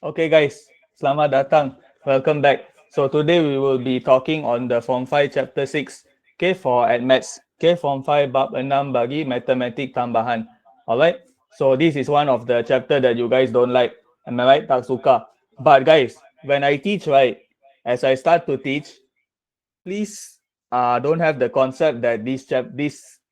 Okay guys, selamat datang. Welcome back. So today we will be talking on the Form 5 Chapter 6. Okay, for Maths. Okay, Form 5 bab 6 bagi matematik tambahan. Alright. So this is one of the chapter that you guys don't like. Am I right? Tak suka. But guys, when I teach, right, as I start to teach, please don't have the concept that this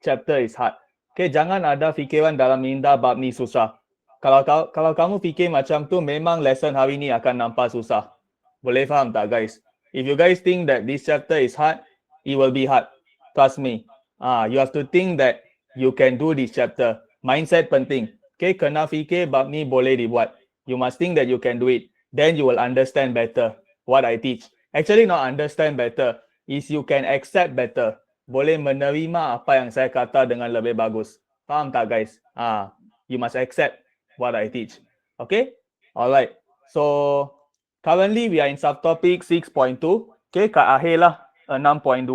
chapter is hard. Okay, jangan ada fikiran dalam minda bab ni susah. Kalau kamu fikir macam tu, memang lesson hari ni akan nampak susah. Boleh faham tak guys? If you guys think that this chapter is hard, it will be hard. Trust me. You have to think that you can do this chapter. Mindset penting. Okay, kena fikir bab ni boleh dibuat. You must think that you can do it. Then you will understand better what I teach. Actually, not understand better. Is you can accept better. Boleh menerima apa yang saya kata dengan lebih bagus. Faham tak guys? You must accept what I teach. Okay? Alright. So, currently we are in subtopic 6.2. Okay, kat akhir lah 6.2.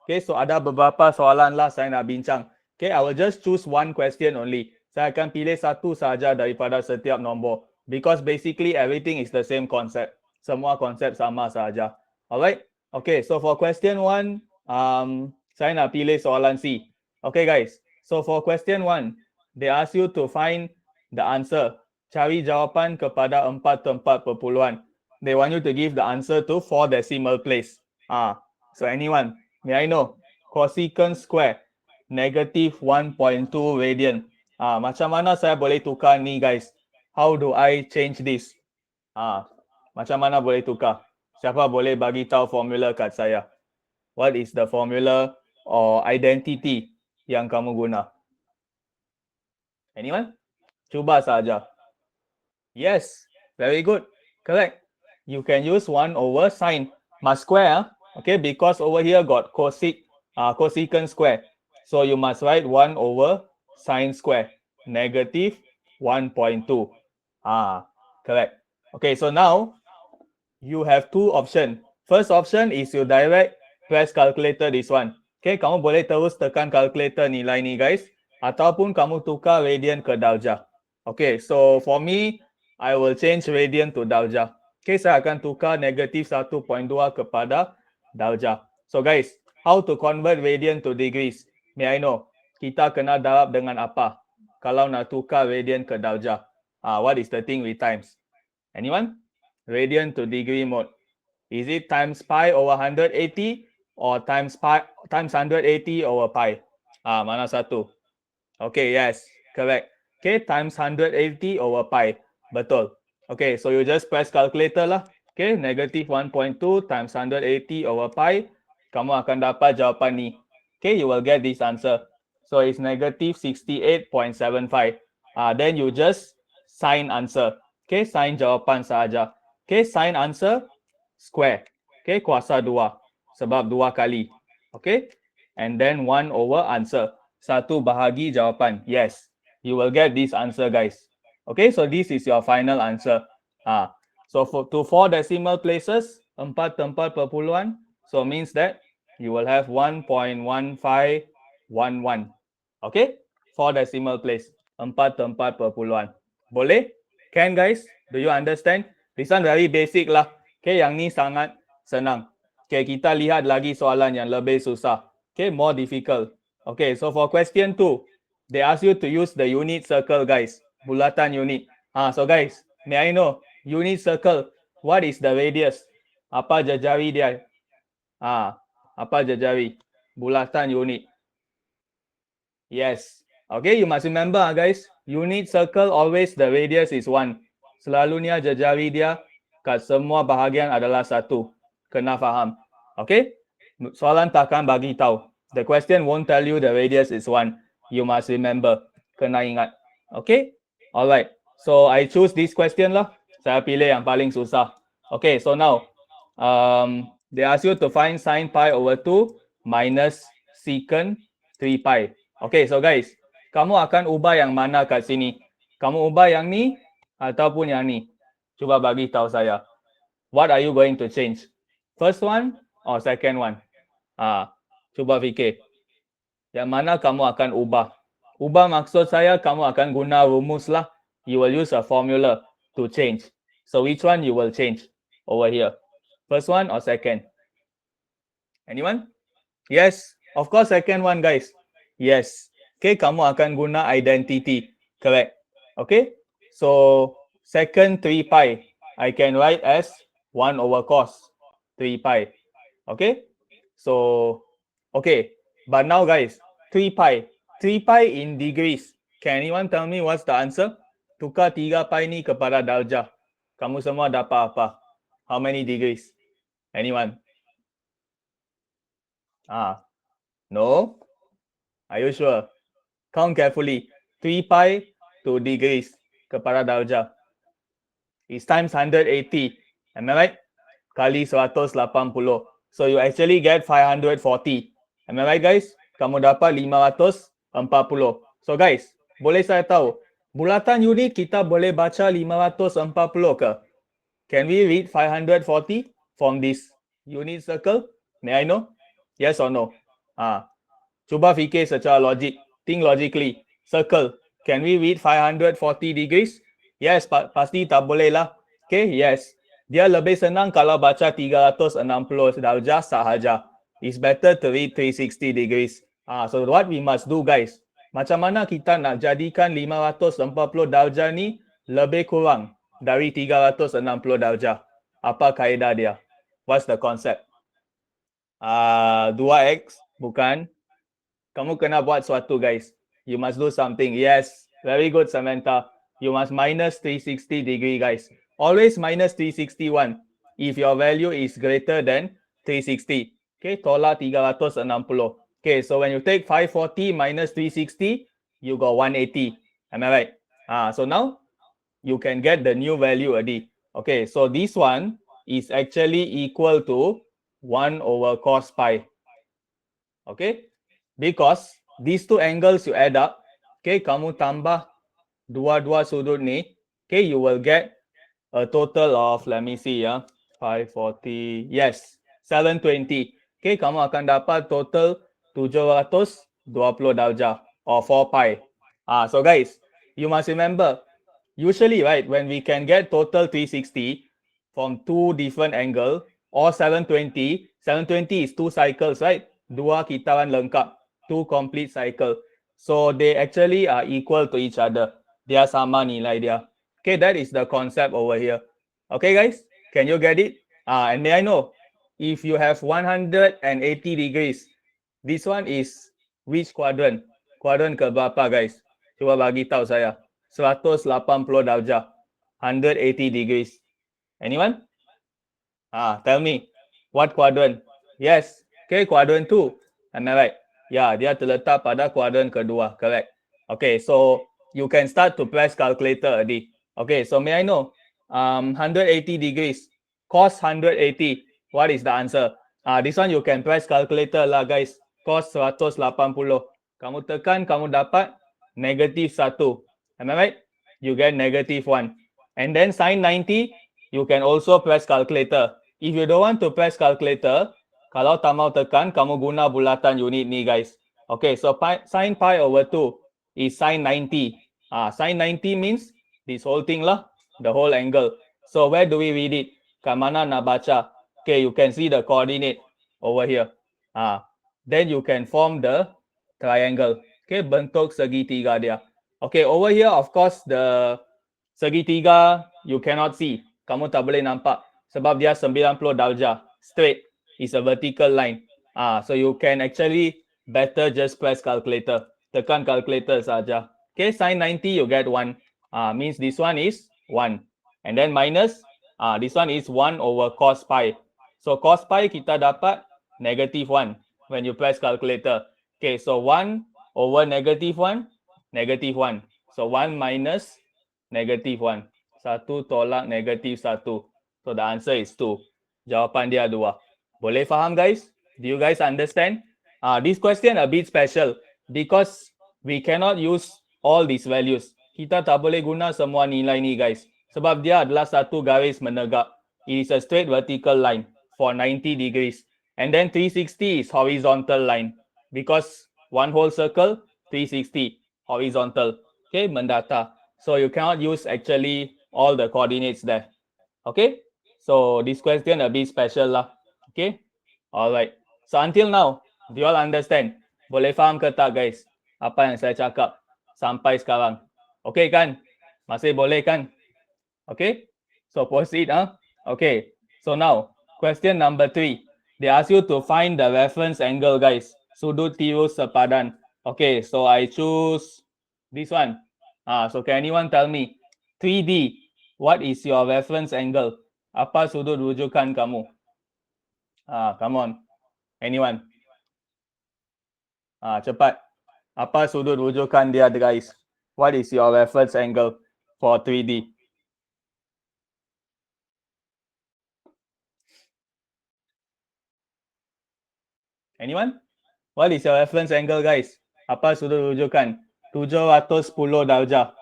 Okay, so ada beberapa soalan lah saya nak bincang. Okay, I will just choose one question only. Saya akan pilih satu saja daripada setiap nombor. Because basically everything is the same concept. Semua konsep sama saja. Alright? Okay, so for question 1, saya nak pilih soalan C. Okay guys, so for question 1, they ask you to find the answer. Cari jawapan kepada 4 tempat perpuluhan. They want you to give the answer to 4 decimal place. So anyone, may I know? Cosecant square, negative 1.2 radian. Macam mana saya boleh tukar ni guys? How do I change this? Macam mana boleh tukar? Siapa boleh bagi tahu formula kat saya? What is the formula or identity yang kamu guna? Anyone? Cuba saja. Yes, very good. Correct. You can use 1 over sine. Must square, okay, because over here got cosecant square. So you must write 1 over sine square, negative 1.2. Correct. Okay, so now you have two options. First option is you direct press calculator this one. Okay, kamu boleh terus tekan calculator nilai ni guys. Ataupun kamu tukar radian ke darjah. Okay, so for me, I will change radian to darjah. Okay, saya akan tukar negatif 1.2 kepada darjah. So guys, how to convert radian to degrees? May I know? Kita kena darab dengan apa? Kalau nak tukar radian ke darjah. What is the thing with times? Anyone? Radian to degree mode. Is it times pi over 180 or times 180 over pi? Mana satu? Okay, yes, correct. Okay, times 180 over pi. Betul. Okay, so you just press calculator lah. Okay, negative 1.2 times 180 over pi. Kamu akan dapat jawapan ni. Okay, you will get this answer. So it's negative 68.75. Then you just sign answer. Okay, sign jawapan sahaja. Okay, sign answer square. Okay, kuasa 2. Sebab 2 kali. Okay, and then 1 over answer. 1 bahagi jawapan. Yes, you will get this answer guys. Okay, so this is your final answer. So to 4 decimal places, 4 tempat perpuluhan. So means that you will have 1.1511. Okay, 4 decimal place, 4 tempat perpuluhan. Boleh? Can guys? Do you understand? This one very basic lah. Okay, yang ni sangat senang. Okay, kita lihat lagi soalan yang lebih susah. Okay, more difficult. Okay, so for question 2, they ask you to use the unit circle guys. Bulatan unit. So guys, may I know? Unit circle, what is the radius? Apa jejari dia? Apa jejari? Bulatan unit. Yes. Okay, you must remember guys, unit circle always the radius is 1. Selalunya jejari dia kat semua bahagian adalah 1. Kena faham. Okay? Soalan takkan bagi tahu. The question won't tell you the radius is 1. You must remember. Kena ingat. Okay? Alright. So I choose this question lah. Saya pilih yang paling susah. Okay, so now they ask you to find sin pi over 2 minus secant 3 pi. Okay, so guys, kamu akan ubah yang mana kat sini? Kamu ubah yang ni ataupun yang ni? Cuba bagi tahu saya. What are you going to change? First one or second one? Cuba fikir. Yang mana kamu akan ubah? Ubah maksud saya kamu akan guna rumus lah. You will use a formula to change. So which one you will change over here? First one or second? Anyone? Yes, of course second one guys. Yes. Okay, kamu akan guna identity. Correct. Okay. So second 3 pi, I can write as 1 over cos 3 pi. Okay. So, okay. But now guys, 3 pi. 3 pi in degrees. Can anyone tell me what's the answer? Tukar 3 pi ni kepada darjah. Kamu semua dapat apa? How many degrees? Anyone? No? Are you sure? Count carefully. 3 pi to degrees kepada darjah. It's times 180. Am I right? Kali 180. So you actually get 540. Am I right guys? Kamu dapat 540. So guys, boleh saya tahu, bulatan unit kita boleh baca 540 ke? Can we read 540 from this unit circle? May I know? Yes or no? Cuba fikir secara logik. Think logically. Circle. Can we read 540 degrees? Yes, pasti tak boleh lah. Okay, yes. Dia lebih senang kalau baca 360 darjah sahaja. It's better to read 360 degrees. So what we must do guys, macam mana kita nak jadikan 540 darjah ni lebih kurang dari 360 darjah? Apa kaedah dia? What's the concept? 2x, bukan. Kamu kena buat sesuatu guys. You must do something. Yes, very good Samantha. You must minus 360 degree guys. Always minus 361 if your value is greater than 360. Okay, tolak 360. Okay, so when you take 540 minus 360, you got 180. Am I right? So now you can get the new value already. Okay, so this one is actually equal to 1 over cos pi. Okay, because these two angles you add up, okay, kamu tambah dua-dua sudut ni, okay, you will get a total of, let me see ya, 540, yes, 720. Okay, kamu akan dapat total 720 darjah or 4 pi. So guys, you must remember, usually, right, when we can get total 360 from two different angle or 720, 720 is two cycles, right? Dua kitaran lengkap, two complete cycle. So they actually are equal to each other. Dia sama nilai dia. Okay, that is the concept over here. Okay, guys, can you get it? And may I know, if you have 180 degrees, this one is which quadrant? Quadrant ke berapa, guys? Cuba bagi tahu saya. 180 darjah. 180 degrees. Anyone? Tell me. What quadrant? Yes. Okay, quadrant 2. Am I right? Yeah, dia terletak pada quadrant kedua. Correct. Okay, so you can start to press calculator already. Okay, so may I know, 180 degrees, cos 180, what is the answer? This one you can press calculator lah guys. Cos 180. Kamu tekan, kamu dapat negative 1. Am I right? You get negative 1. And then sin 90, you can also press calculator. If you don't want to press calculator, kalau tak mau tekan, kamu guna bulatan unit ni guys. Okay, so sin pi over 2 is sin 90. Sin 90 means this whole thing lah, the whole angle. So where do we read it? Kat mana nak baca? Okay, you can see the coordinate over here. Then you can form the triangle. Okay, bentuk segitiga dia. Okay, over here, of course, the segitiga you cannot see. Kamu tak boleh nampak sebab dia 90 darjah. Straight is a vertical line. So you can actually better just press calculator. Tekan calculator saja. Okay, sin 90 you get 1. Means this one is 1. And then minus, this one is 1 over cos pi. So cos pi kita dapat negative 1 when you press calculator. Okay, so 1 over negative 1, negative 1. So 1 minus negative 1. 1 tolak negative 1. So the answer is 2. Jawapan dia 2. Boleh faham guys? Do you guys understand? This question a bit special because we cannot use all these values. Kita tak boleh guna semua nilai ni guys. Sebab dia adalah satu garis menegak. It is a straight vertical line for 90 degrees. And then 360 is horizontal line. Because one whole circle, 360, horizontal. Okay, mendata. So you cannot use actually all the coordinates there. Okay, so this question a bit special lah. Okay, alright. So until now, do you all understand? Boleh faham ke tak guys? Apa yang saya cakap sampai sekarang? Okay kan? Masih boleh kan? Okay, so proceed Okay, so now question number 3. They ask you to find the reference angle guys. Sudut tirus sepadan. Okay, so I choose this one. So can anyone tell me 3D, what is your reference angle? Apa sudut rujukan kamu? Come on. Anyone? Cepat. Apa sudut rujukan dia guys? What is your reference angle for 3D? Anyone? What is your reference angle guys? Apa sudut rujukan? 710 darjah.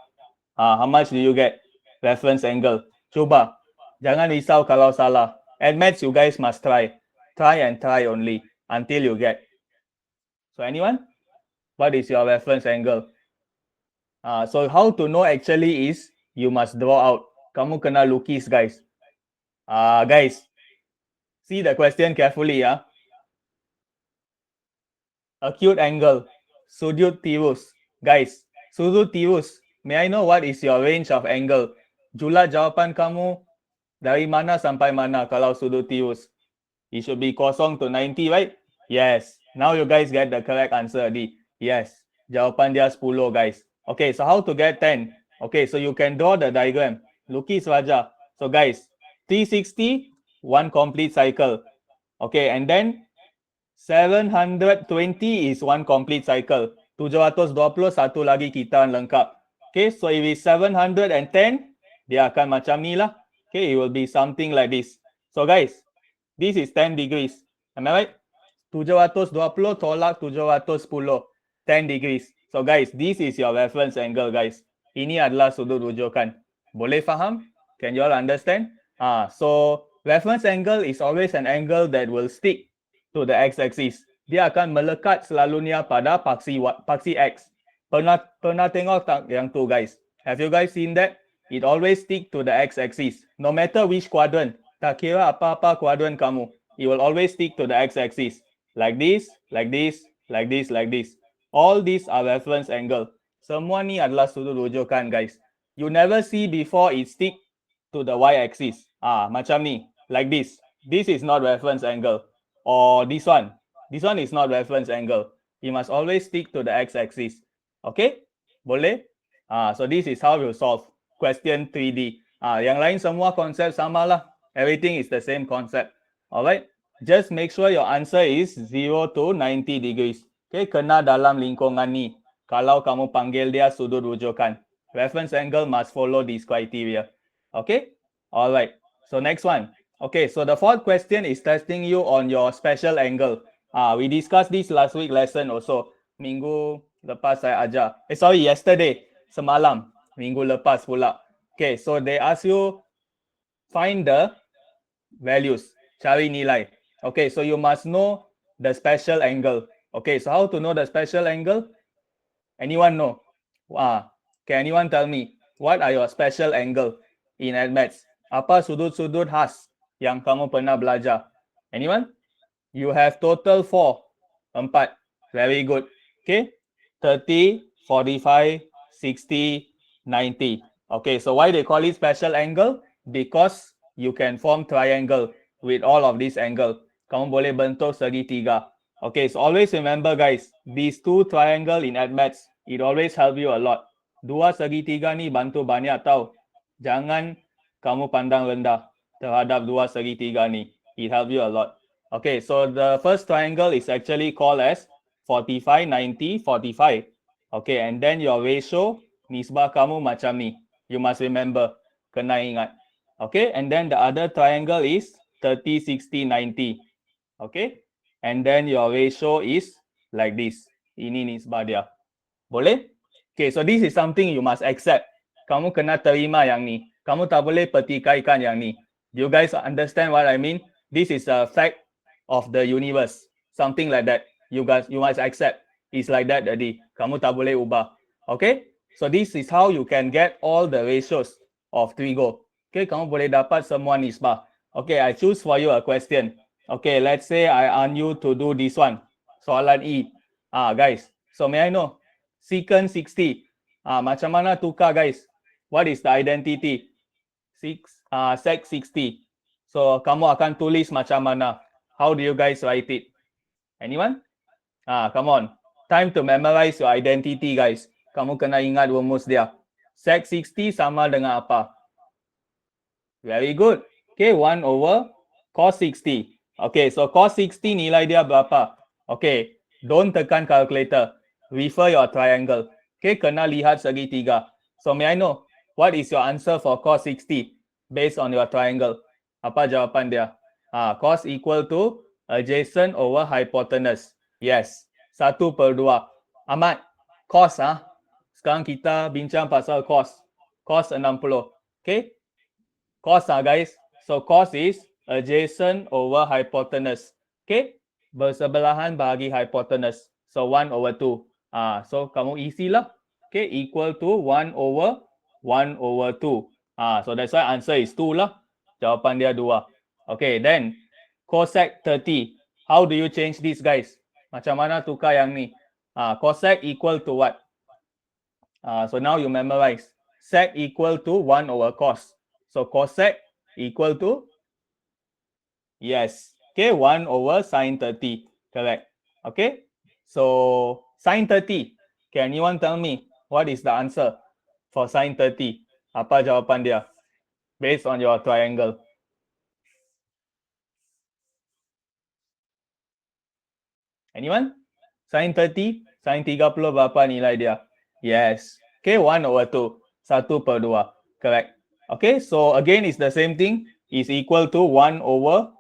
How much do you get? Reference angle. Cuba. Jangan risau kalau salah. At maths, you guys must try. Try and try only until you get. So anyone? What is your reference angle? So how to know actually is you must draw out. Kamu kena lukis guys. Guys, see the question carefully Acute angle. Sudut tirus. Guys, sudut tirus. May I know what is your range of angle? Jumlah jawapan kamu dari mana sampai mana kalau sudut tirus? It should be 0 to 90, right? Yes. Now you guys get the correct answer, D. Yes. Jawapan dia 10, guys. Okay, so how to get 10? Okay, so you can draw the diagram. Lukis Raja. So guys, 360, one complete cycle. Okay, and then 720 is one complete cycle. 720 satu lagi kita lengkap. Okay, so if it's 710, dia akan macam ni lah. Okay, it will be something like this. So guys, this is 10 degrees. Am I right? 720 tolak 710. 10 degrees. So guys, this is your reference angle guys. Ini adalah sudut rujukan. Boleh faham? Can you all understand? So reference angle is always an angle that will stick to the x-axis. Dia akan melekat selalunya pada paksi x. Pernah tengok tak yang tu guys? Have you guys seen that? It always stick to the x-axis. No matter which quadrant. Tak kira apa-apa quadrant kamu. It will always stick to the x-axis. Like this, like this, like this, like this. All these are reference angle. Semua ni adalah sudut rujukan guys. You never see before it stick to the y-axis. Macam ni. Like this. This is not reference angle. Or this one. This one is not reference angle. You must always stick to the x-axis. Okay? Boleh? So this is how you solve question 3D. Yang lain semua konsep sama lah. Everything is the same concept. Alright? Just make sure your answer is 0 to 90 degrees. Okay? Kena dalam lingkungan ni. Kalau kamu panggil dia sudut rujukan. Reference angle must follow these criteria. Okay? Alright. So next one. Okay, so the fourth question is testing you on your special angle. We discussed this last week lesson also. Minggu lepas saya ajar. Yesterday. Semalam. Minggu lepas pula. Okay, so they ask you find the values. Cari nilai. Okay, so you must know the special angle. Okay, so how to know the special angle? Anyone know? Can anyone tell me what are your special angle in maths? Apa sudut-sudut khas yang kamu pernah belajar? Anyone? You have total 4. 4. Very good. Okay. 30, 45, 60, 90. Okay, so why they call it special angle? Because you can form triangle with all of these angle. Kamu boleh bentuk segitiga. Okay, so always remember guys, these two triangle in maths, it always help you a lot. Dua segitiga ni bantu banyak tau. Jangan kamu pandang rendah terhadap dua segitiga ni. It help you a lot. Okay, so the first triangle is actually called as 45, 90, 45. Okay, and then your ratio, nisbah kamu macam ni. You must remember. Kena ingat. Okay, and then the other triangle is 30, 60, 90. Okay, and then your ratio is like this. Ini nisbah dia. Boleh? Okay, so this is something you must accept. Kamu kena terima yang ni. Kamu tak boleh petikaikan yang ni. Do you guys understand what I mean? This is a fact of the universe. Something like that. You must accept. It's like that tadi. Kamu tak boleh ubah. Okay? So this is how you can get all the ratios of trigo. Okay, kamu boleh dapat semua nisbah. Okay, I choose for you a question. Okay, let's say I want you to do this one. Soalan E. Guys, so may I know? Secant 60. Macam mana tukar guys? What is the identity? Sec 60. So, kamu akan tulis macam mana? How do you guys write it? Anyone? Come on. Time to memorize your identity, guys. Kamu kena ingat rumus dia. Sec 60 sama dengan apa? Very good. Okay, 1 over cos 60. Okay, so cos 60 nilai dia berapa? Okay, don't tekan calculator. Refer your triangle. Okay, kena lihat segitiga. So, may I know, what is your answer for cos 60 based on your triangle? Apa jawapan dia? Cos equal to adjacent over hypotenuse. Yes, 1/2. Ahmad, cos sekarang kita bincang pasal cos. Cos 60. Okay, cos guys. So cos is adjacent over hypotenuse. Okay, bersebelahan bahagi hypotenuse. So 1/2. So kamu isi lah. Okay, equal to 1/2. So that's why answer is 2 lah. Jawapan dia 2. Okay, then cosec 30. How do you change this, guys? Macam mana tukar yang ni? Cosec equal to what? So now you memorize. Sec equal to 1 over cos. So cosec equal to, yes, okay, 1 over sin 30. Correct. Okay, so sin 30. Can anyone tell me what is the answer for sin 30? Apa jawapan dia based on your triangle? Anyone? Sin 30, sin 30 berapa nilai dia? Yes. Okay, 1/2. 1/2. Correct. Okay, so again, it's the same thing. Is equal to 1/1/2.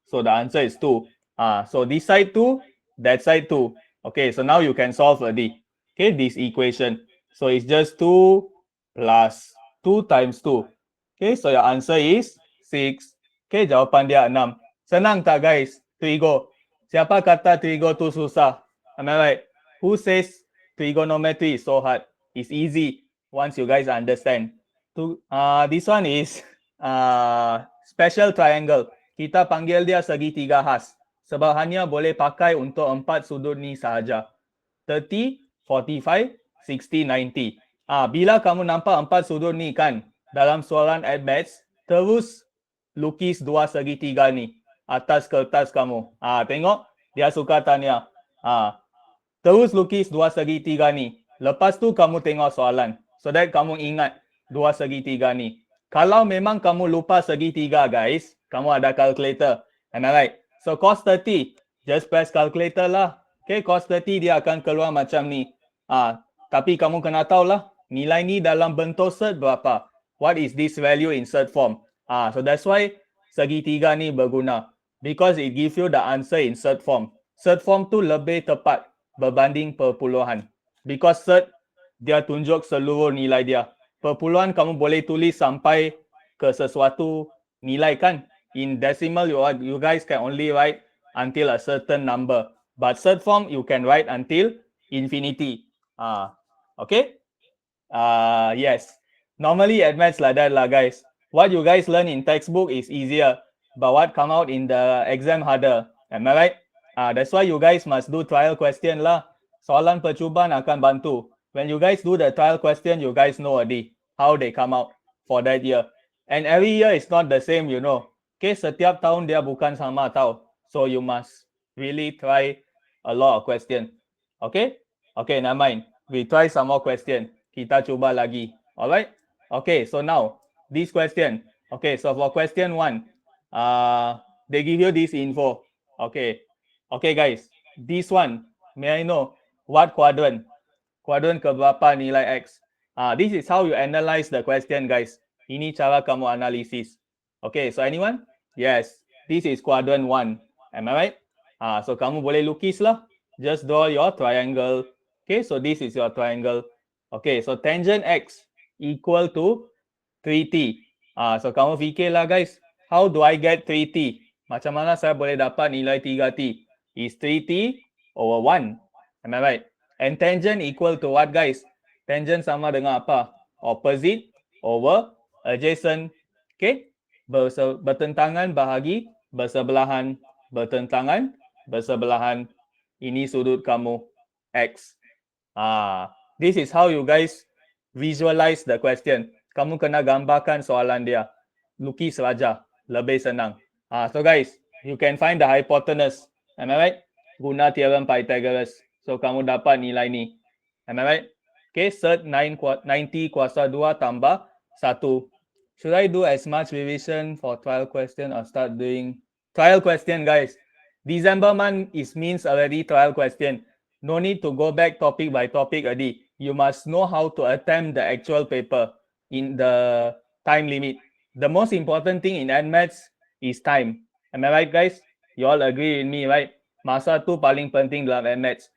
So the answer is 2. So this side 2, that side 2. Okay, so now you can solve already. Okay, this equation. So it's just 2 plus 2 times 2. Okay, so your answer is 6. Okay, jawapan dia 6. Senang tak guys? Trigo. Siapa kata trigo tu susah? Am I right? Who says trigonometry is so hard? It's easy once you guys understand. This one is special triangle. Kita panggil dia segitiga khas. Sebab hanya boleh pakai untuk 4 sudut ni sahaja. 30, 45, 60, 90. Bila kamu nampak 4 sudut ni kan, dalam soalan admaths, terus lukis 2 segitiga ni atas kertas kamu. Tengok, dia suka tanya. Terus lukis 2 segitiga ni. Lepas tu kamu tengok soalan. So that kamu ingat 2 segitiga ni. Kalau memang kamu lupa segitiga guys, kamu ada calculator. Am I right? So cos 30, just press calculator lah. Okay, cos 30 dia akan keluar macam ni. Tapi kamu kena tahu lah, nilai ni dalam bentuk set berapa. What is this value in set form? So that's why segitiga ni berguna. Because it gives you the answer in set form. Set form tu lebih tepat berbanding perpuluhan. Because set, dia tunjuk seluruh nilai dia. Perpuluhan kamu boleh tulis sampai ke sesuatu nilai kan. In decimal, you guys can only write until a certain number. But set form, you can write until infinity. Okay? Yes. Normally, admaths like that lah, guys. What you guys learn in textbook is easier. But what come out in the exam harder. Am I right? That's why you guys must do trial question lah. Soalan percubaan akan bantu. When you guys do the trial question, you guys know already how they come out for that year. And every year is not the same, you know. Okay, setiap tahun dia bukan sama tau. So you must really try a lot of question. Okay? Okay, never mind. We try some more question. Kita cuba lagi. Alright? Okay, so now, this question. Okay, so for question 1, they give you this info. Okay. Okay, guys. This one, may I know what quadrant? Quadrant keberapa nilai X? This is how you analyze the question, guys. Ini cara kamu analisis. Okay, so anyone? Yes, this is quadrant 1. Am I right? So kamu boleh lukis lah. Just draw your triangle. Okay, so this is your triangle. Okay, so tangent X equal to 3t. So kamu fikirlah guys, how do I get 3t? Macam mana saya boleh dapat nilai 3t? Is 3t over 1. Am I right? And tangent equal to what guys? Tangent sama dengan apa? Opposite over adjacent, okay? Bertentangan bahagi, bersebelahan, bertentangan, bersebelahan. Ini sudut kamu, X. This is how you guys visualize the question. Kamu kena gambarkan soalan dia. Lukis saja, lebih senang. So guys, you can find the hypotenuse. Am I right? Guna theorem Pythagoras. So kamu dapat nilai ni. Am I right? Okay, cert 90 kuasa 2 tambah 1. Should I do as much revision for trial question or start doing trial question, guys? December month means already trial question. No need to go back topic by topic already. You must know how to attempt the actual paper in the time limit. The most important thing in NMATS is time. Am I right, guys? You all agree with me, right? Masa tu paling penting dalam NMATS.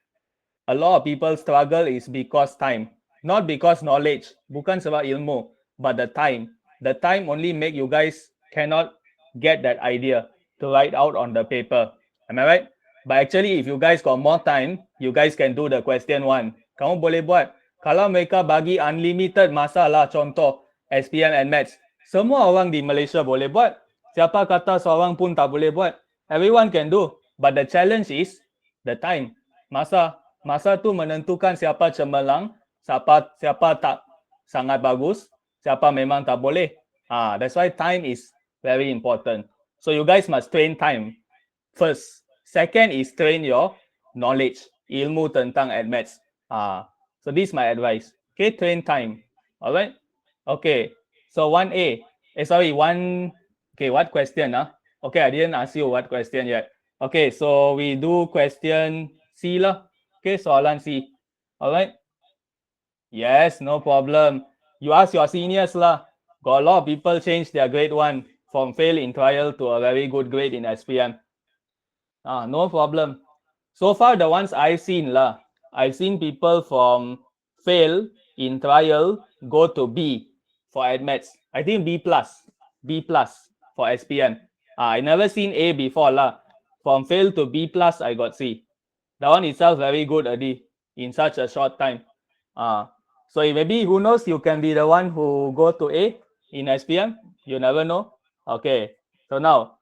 A lot of people struggle is because time. Not because knowledge. Bukan sebab ilmu. But the time. The time only make you guys cannot get that idea to write out on the paper. Am I right? But actually, if you guys got more time, you guys can do the question one. Kamu boleh buat. Kalau mereka bagi unlimited masa lah, contoh SPM and Maths, semua orang di Malaysia boleh buat. Siapa kata seorang pun tak boleh buat? Everyone can do. But the challenge is the time. Masa tu menentukan siapa cemerlang, siapa tak sangat bagus, siapa memang tak boleh. That's why time is very important. So you guys must train time first. Second is train your knowledge, ilmu tentang maths. So this is my advice. Okay, train time. Alright. Okay. So 1A. Okay, what question? Okay, I didn't ask you what question yet. Okay, so we do question C lah. Okay, soalan C. Alright. Yes, no problem. You ask your seniors lah. Got a lot of people change their grade 1 from fail in trial to a very good grade in SPM. No problem. So far, the ones I've seen lah, I've seen people from fail in trial go to B for admits. I think B plus for SPM. I never seen A before lah. From fail to B plus, I got C. That one itself very good already in such a short time. So maybe who knows, you can be the one who go to A in SPM. You never know. Okay. So now,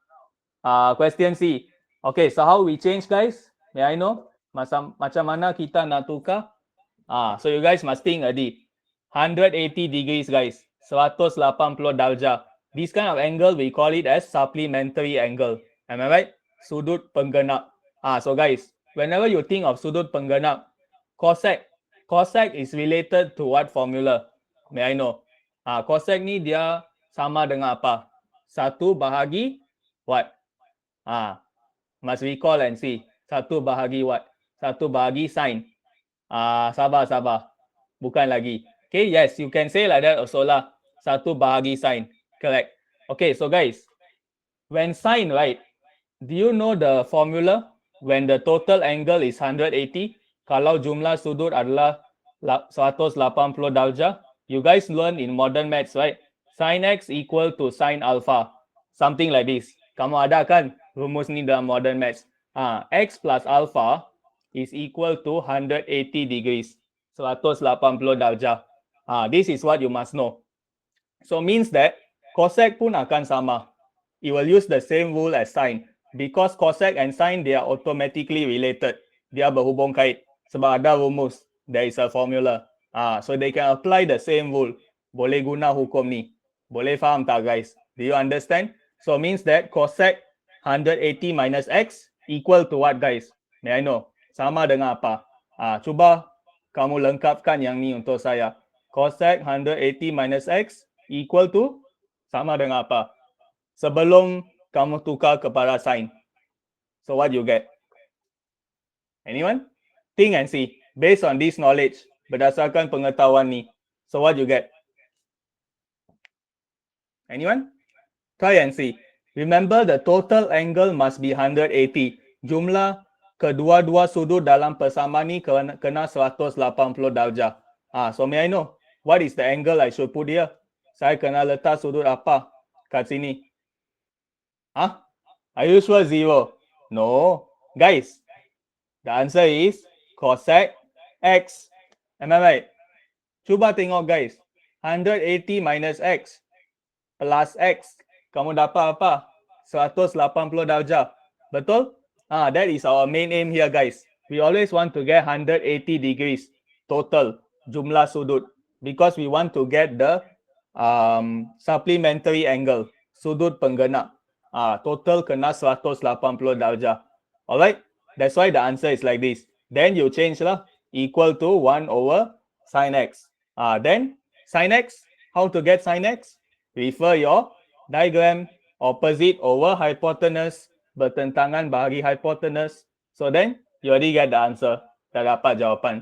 question C. Okay, so how we change, guys? May I know? Macam mana kita nak tukar? So you guys must think already. 180 degrees, guys. 180 darjah. This kind of angle, we call it as supplementary angle. Am I right? Sudut penggenap. So guys, whenever you think of sudut penggenap, cosec is related to what formula? May I know? Cosec ni dia sama dengan apa? 1 bahagi what? Must recall and see. 1 bahagi what? 1 bahagi sin. Sabar. Bukan lagi. Okay, yes, you can say like that also lah. 1 bahagi sin. Correct. Okay, so guys, when sin, right? Do you know the formula? When the total angle is 180, kalau jumlah sudut adalah 180 darjah, you guys learn in modern maths, right? Sin x equal to sin alpha. Something like this. Kamu ada kan rumus ni dalam modern maths? X plus alpha is equal to 180 degrees. 180 darjah. This is what you must know. So means that cosec pun akan sama. It will use the same rule as sin. Because cosec and sin, they are automatically related. Dia berhubung kait. Sebab ada rumus. There is a formula. So they can apply the same rule. Boleh guna hukum ni. Boleh faham tak, guys? Do you understand? So means that cosec 180 minus x equal to what, guys? May I know? Sama dengan apa? Cuba kamu lengkapkan yang ni untuk saya. Cosec 180 minus x equal to sama dengan apa? Sebelum kamu tukar kepada sin. So what you get? Anyone? Think and see. Based on this knowledge, berdasarkan pengetahuan ni. So what you get? Anyone? Try and see. Remember the total angle must be 180. Jumlah kedua-dua sudut dalam persamaan ni kena 180 darjah. So may I know what is the angle I should put here? Saya kena letak sudut apa kat sini? Are you sure 0? No. Guys, the answer is cosec x. Am I right? Cuba tengok, guys. 180 minus x. plus X. Kamu dapat apa? 180 darjah. Betul? That is our main aim here, guys. We always want to get 180 degrees total jumlah sudut because we want to get the supplementary angle, sudut penggenap. Total kena 180 darjah. Alright? That's why the answer is like this. Then you change lah, equal to 1 over sin X. Then sin X, how to get sin X? Refer your diagram, opposite over hypotenuse, bertentangan bahagi hypotenuse. So then, you already get the answer. Dah dapat jawapan.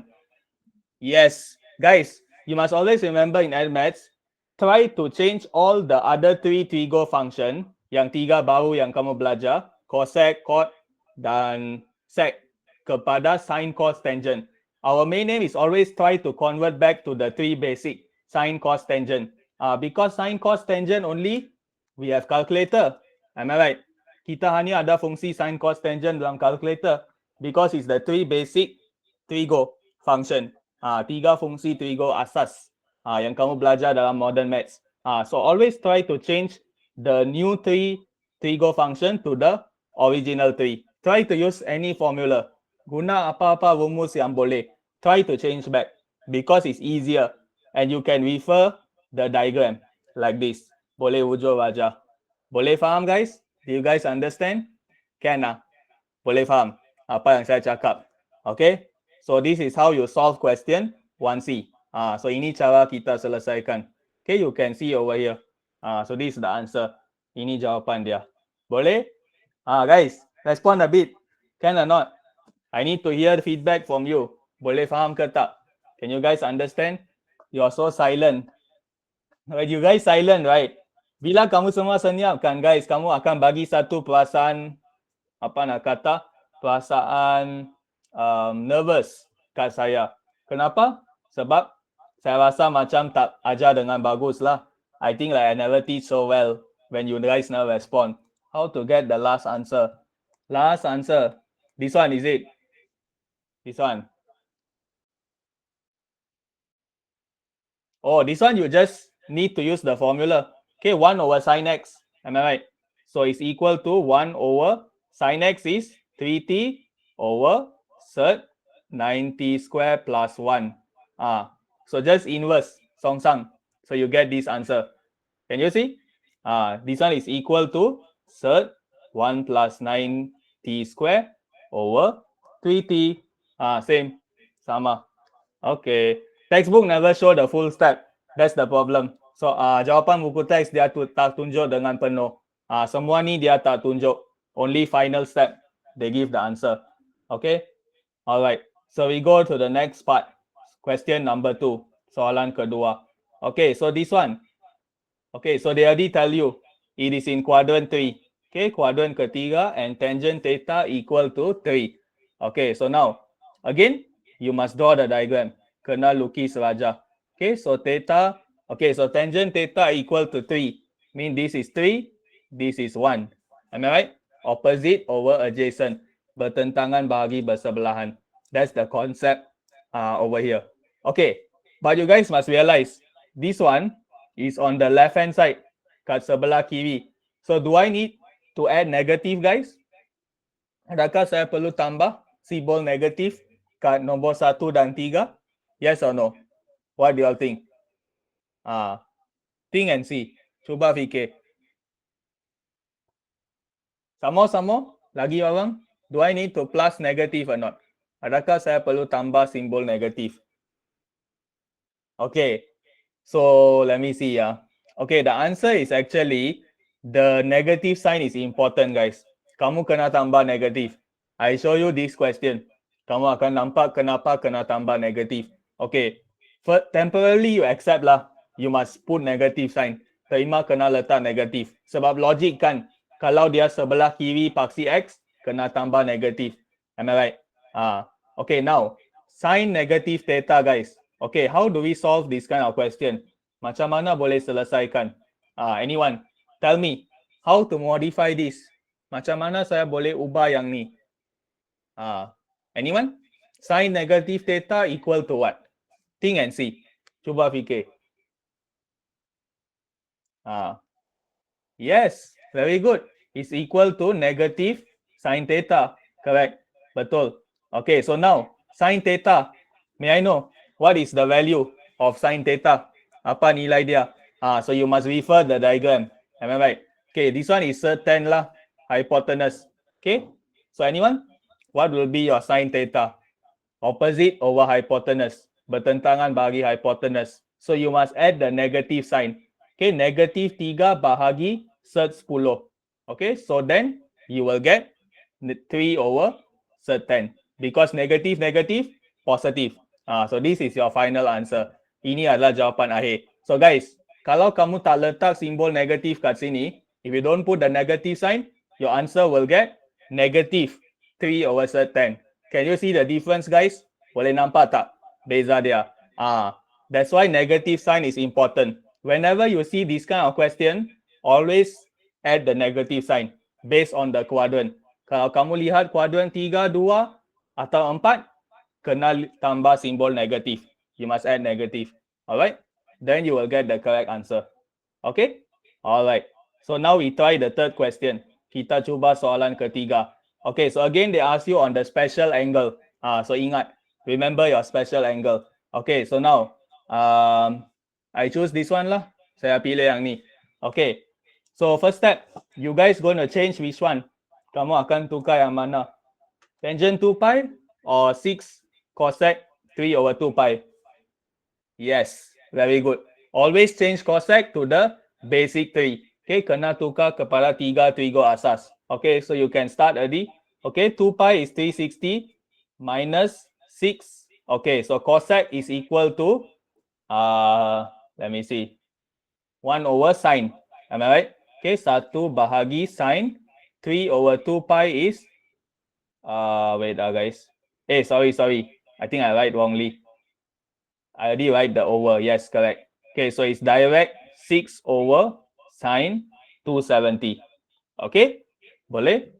Yes, guys, you must always remember in maths, try to change all the other three trigo function, yang tiga baru yang kamu belajar, cosec, cot, dan sec, kepada sin, cos, tangent. Our main aim is always try to convert back to the three basic, sin, cos, tangent. Because sin, cos, tangent only, we have calculator. Am I right? Kita hanya ada fungsi sin, cos, tangent dalam calculator. Because it's the three basic trigo function. Tiga fungsi trigo asas yang kamu belajar dalam modern maths. So always try to change the new three trigo function to the original three. Try to use any formula. Guna apa-apa rumus yang boleh. Try to change back because it's easier and you can refer the diagram like this. Boleh wujud wajah. Boleh faham, guys? Do you guys understand? Can Boleh faham apa yang saya cakap? Okay? So this is how you solve question 1C. So ini cara kita selesaikan. Okay, you can see over here. So this is the answer. Ini jawapan dia. Boleh? Guys, respond a bit. Can or not? I need to hear feedback from you. Boleh faham ke tak? Can you guys understand? You're so silent. You guys silent, right? Bila kamu semua senyap kan, guys, kamu akan bagi satu perasaan, apa nak kata, perasaan nervous kat saya. Kenapa? Sebab saya rasa macam tak ajar dengan bagus lah. I think like I never teach so well when you guys never respond. How to get the last answer? Last answer. This one, is it? This one. Oh, this one you just need to use the formula. Okay, 1 over sin x. Am I right? So it's equal to 1 over sin x is 3t over cert 9t square plus 1. So just inverse, song sang. So you get this answer. Can you see? This one is equal to cert 1 plus 9t square over 3t. Same. Sama. Okay. Textbook never show the full step. That's the problem. So jawapan buku teks dia tak tunjuk dengan penuh. Semua ni dia tak tunjuk. Only final step they give the answer. Okay. Alright. So we go to the next part. Question number 2. Soalan kedua. Okay. So this one. Okay. So they already tell you it is in quadrant 3. Okay. Quadrant ketiga and tangent theta equal to 3. Okay. So now again you must draw the diagram. Kena lukis saja. Okay, so theta, okay, so tangent theta equal to 3. Mean this is 3, this is 1. Am I right? Opposite over adjacent. Bertentangan bahagi bersebelahan. That's the concept over here. Okay, but you guys must realize, this one is on the left hand side. Kat sebelah kiri. So do I need to add negative, guys? Adakah saya perlu tambah simbol negatif kat nombor 1 dan 3? Yes or no? What do you all think? Think and see. Cuba fikir. Sama-sama? Lagi orang? Do I need to plus negative or not? Adakah saya perlu tambah simbol negatif? Okay. So let me see. Okay, the answer is actually the negative sign is important, guys. Kamu kena tambah negatif. I show you this question. Kamu akan nampak kenapa kena tambah negatif. Okay. For temporarily you accept lah. You must put negative sign. Terima kena letak negatif. Sebab logik kan. Kalau dia sebelah kiri paksi X, kena tambah negatif. Am I right? Okay, now. Sin negative theta, guys. Okay, how do we solve this kind of question? Macam mana boleh selesaikan? Anyone? Tell me. How to modify this? Macam mana saya boleh ubah yang ni? Anyone? Sin negative theta equal to what? Think and see. Cuba fikir. Yes, very good. Is equal to negative sine theta. Correct. Betul. Okay, so now sine theta. May I know what is the value of sine theta? Apa nilai dia? So you must refer the diagram. Am I right? Okay, this one is tan lah, hypotenuse. Okay, so anyone? What will be your sine theta? Opposite over hypotenuse. Bertentangan bagi hypotenuse. So you must add the negative sign. Okay, negative 3 bahagi sec 10. Okay, so then you will get 3 over sec 10. Because negative, negative, positive. So this is your final answer. Ini adalah jawapan akhir. So guys, kalau kamu tak letak simbol negatif kat sini, if you don't put the negative sign, your answer will get negative 3 over sec 10. Can you see the difference, guys? Boleh nampak tak beza dia? That's why negative sign is important. Whenever you see this kind of question, always add the negative sign based on the quadrant. Kalau kamu lihat quadrant 3, 2 atau 4, kena tambah simbol negatif. You must add negative. Alright? Then you will get the correct answer. Okay? Alright. So now we try the third question. Kita cuba soalan ketiga. Okay, so again they ask you on the special angle. So ingat, remember your special angle. Okay, so now I choose this one lah. Saya pilih yang ni. Okay, so first step, you guys gonna change which one? Kamu akan tukar yang mana? Tangent 2 pi or 6 cosec 3 over 2 pi? Yes, very good. Always change cosec to the basic 3. Okay, kena tukar kepada 3 trigo asas. Okay, so you can start already. Okay, 2 pi is 360 minus 6. Okay, so cosec is equal to, let me see, 1 over sine. Am I right? Okay, 1 bahagi sine. 3 over 2 pi is, wait guys. Sorry. I think I write wrongly. I already write the over. Yes, correct. Okay, so it's direct 6 over sine 270. Okay, boleh?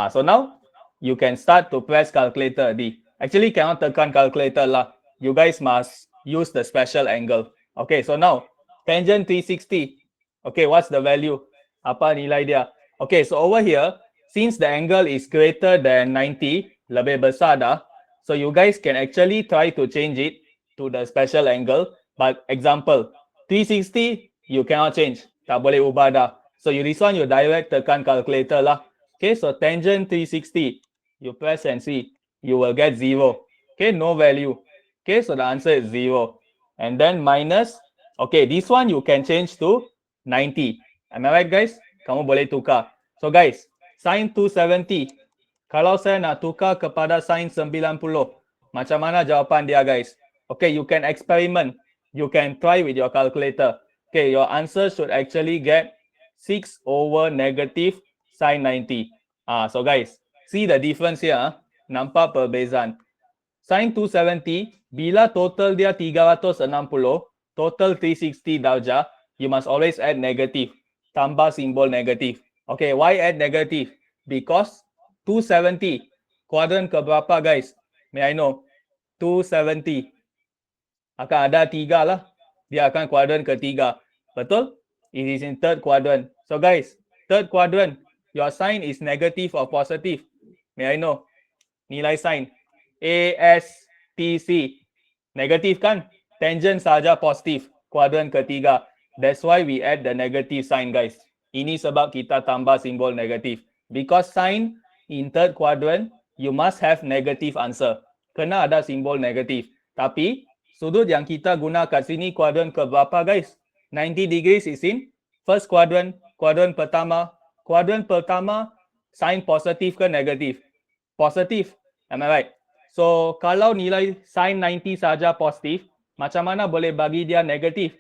So now you can start to press calculator. Actually cannot tekan calculator lah. You guys must use the special angle. Okay, so now tangent 360. Okay, what's the value? Apa nilai dia? Okay, so over here, since the angle is greater than 90, lebih besar dah, so you guys can actually try to change it to the special angle. But example, 360, you cannot change. Tak boleh ubah dah. So you this one, you direct tekan calculator lah. Okay, so tangent 360, you press and see, you will get 0. Okay, no value. Okay, so the answer is 0. And then minus, okay, this one you can change to 90. Am I right, guys? Kamu boleh tukar. So guys, sin 270, kalau saya nak tukar kepada sin 90, macam mana jawapan dia, guys? Okay, you can experiment. You can try with your calculator. Okay, your answer should actually get 6 over negative sin 90. So guys, see the difference here. Nampak perbezaan. Sin 270, bila total dia 360, total 360 darjah, you must always add negative. Tambah simbol negatif. Okay, why add negative? Because 270, kuadran keberapa, guys? May I know? 270. Akan ada 3 lah. Dia akan kuadran ketiga. Betul? It is in third quadrant. So guys, third quadrant, your sign is negative or positive? May I know? Nilai sign. ASTC. Negatif kan? Tangent saja positif. Kuadran ketiga. That's why we add the negative sign, guys. Ini sebab kita tambah simbol negatif. Because sign in third quadrant, you must have negative answer. Kena ada simbol negatif. Tapi, sudut yang kita guna kat sini kuadran ke berapa, guys? 90 degrees is in first quadrant. Kuadran pertama. Kuadran pertama, sign positif ke negatif? Positif. Am I right? So, kalau nilai sin 90 saja positif, macam mana boleh bagi dia negatif?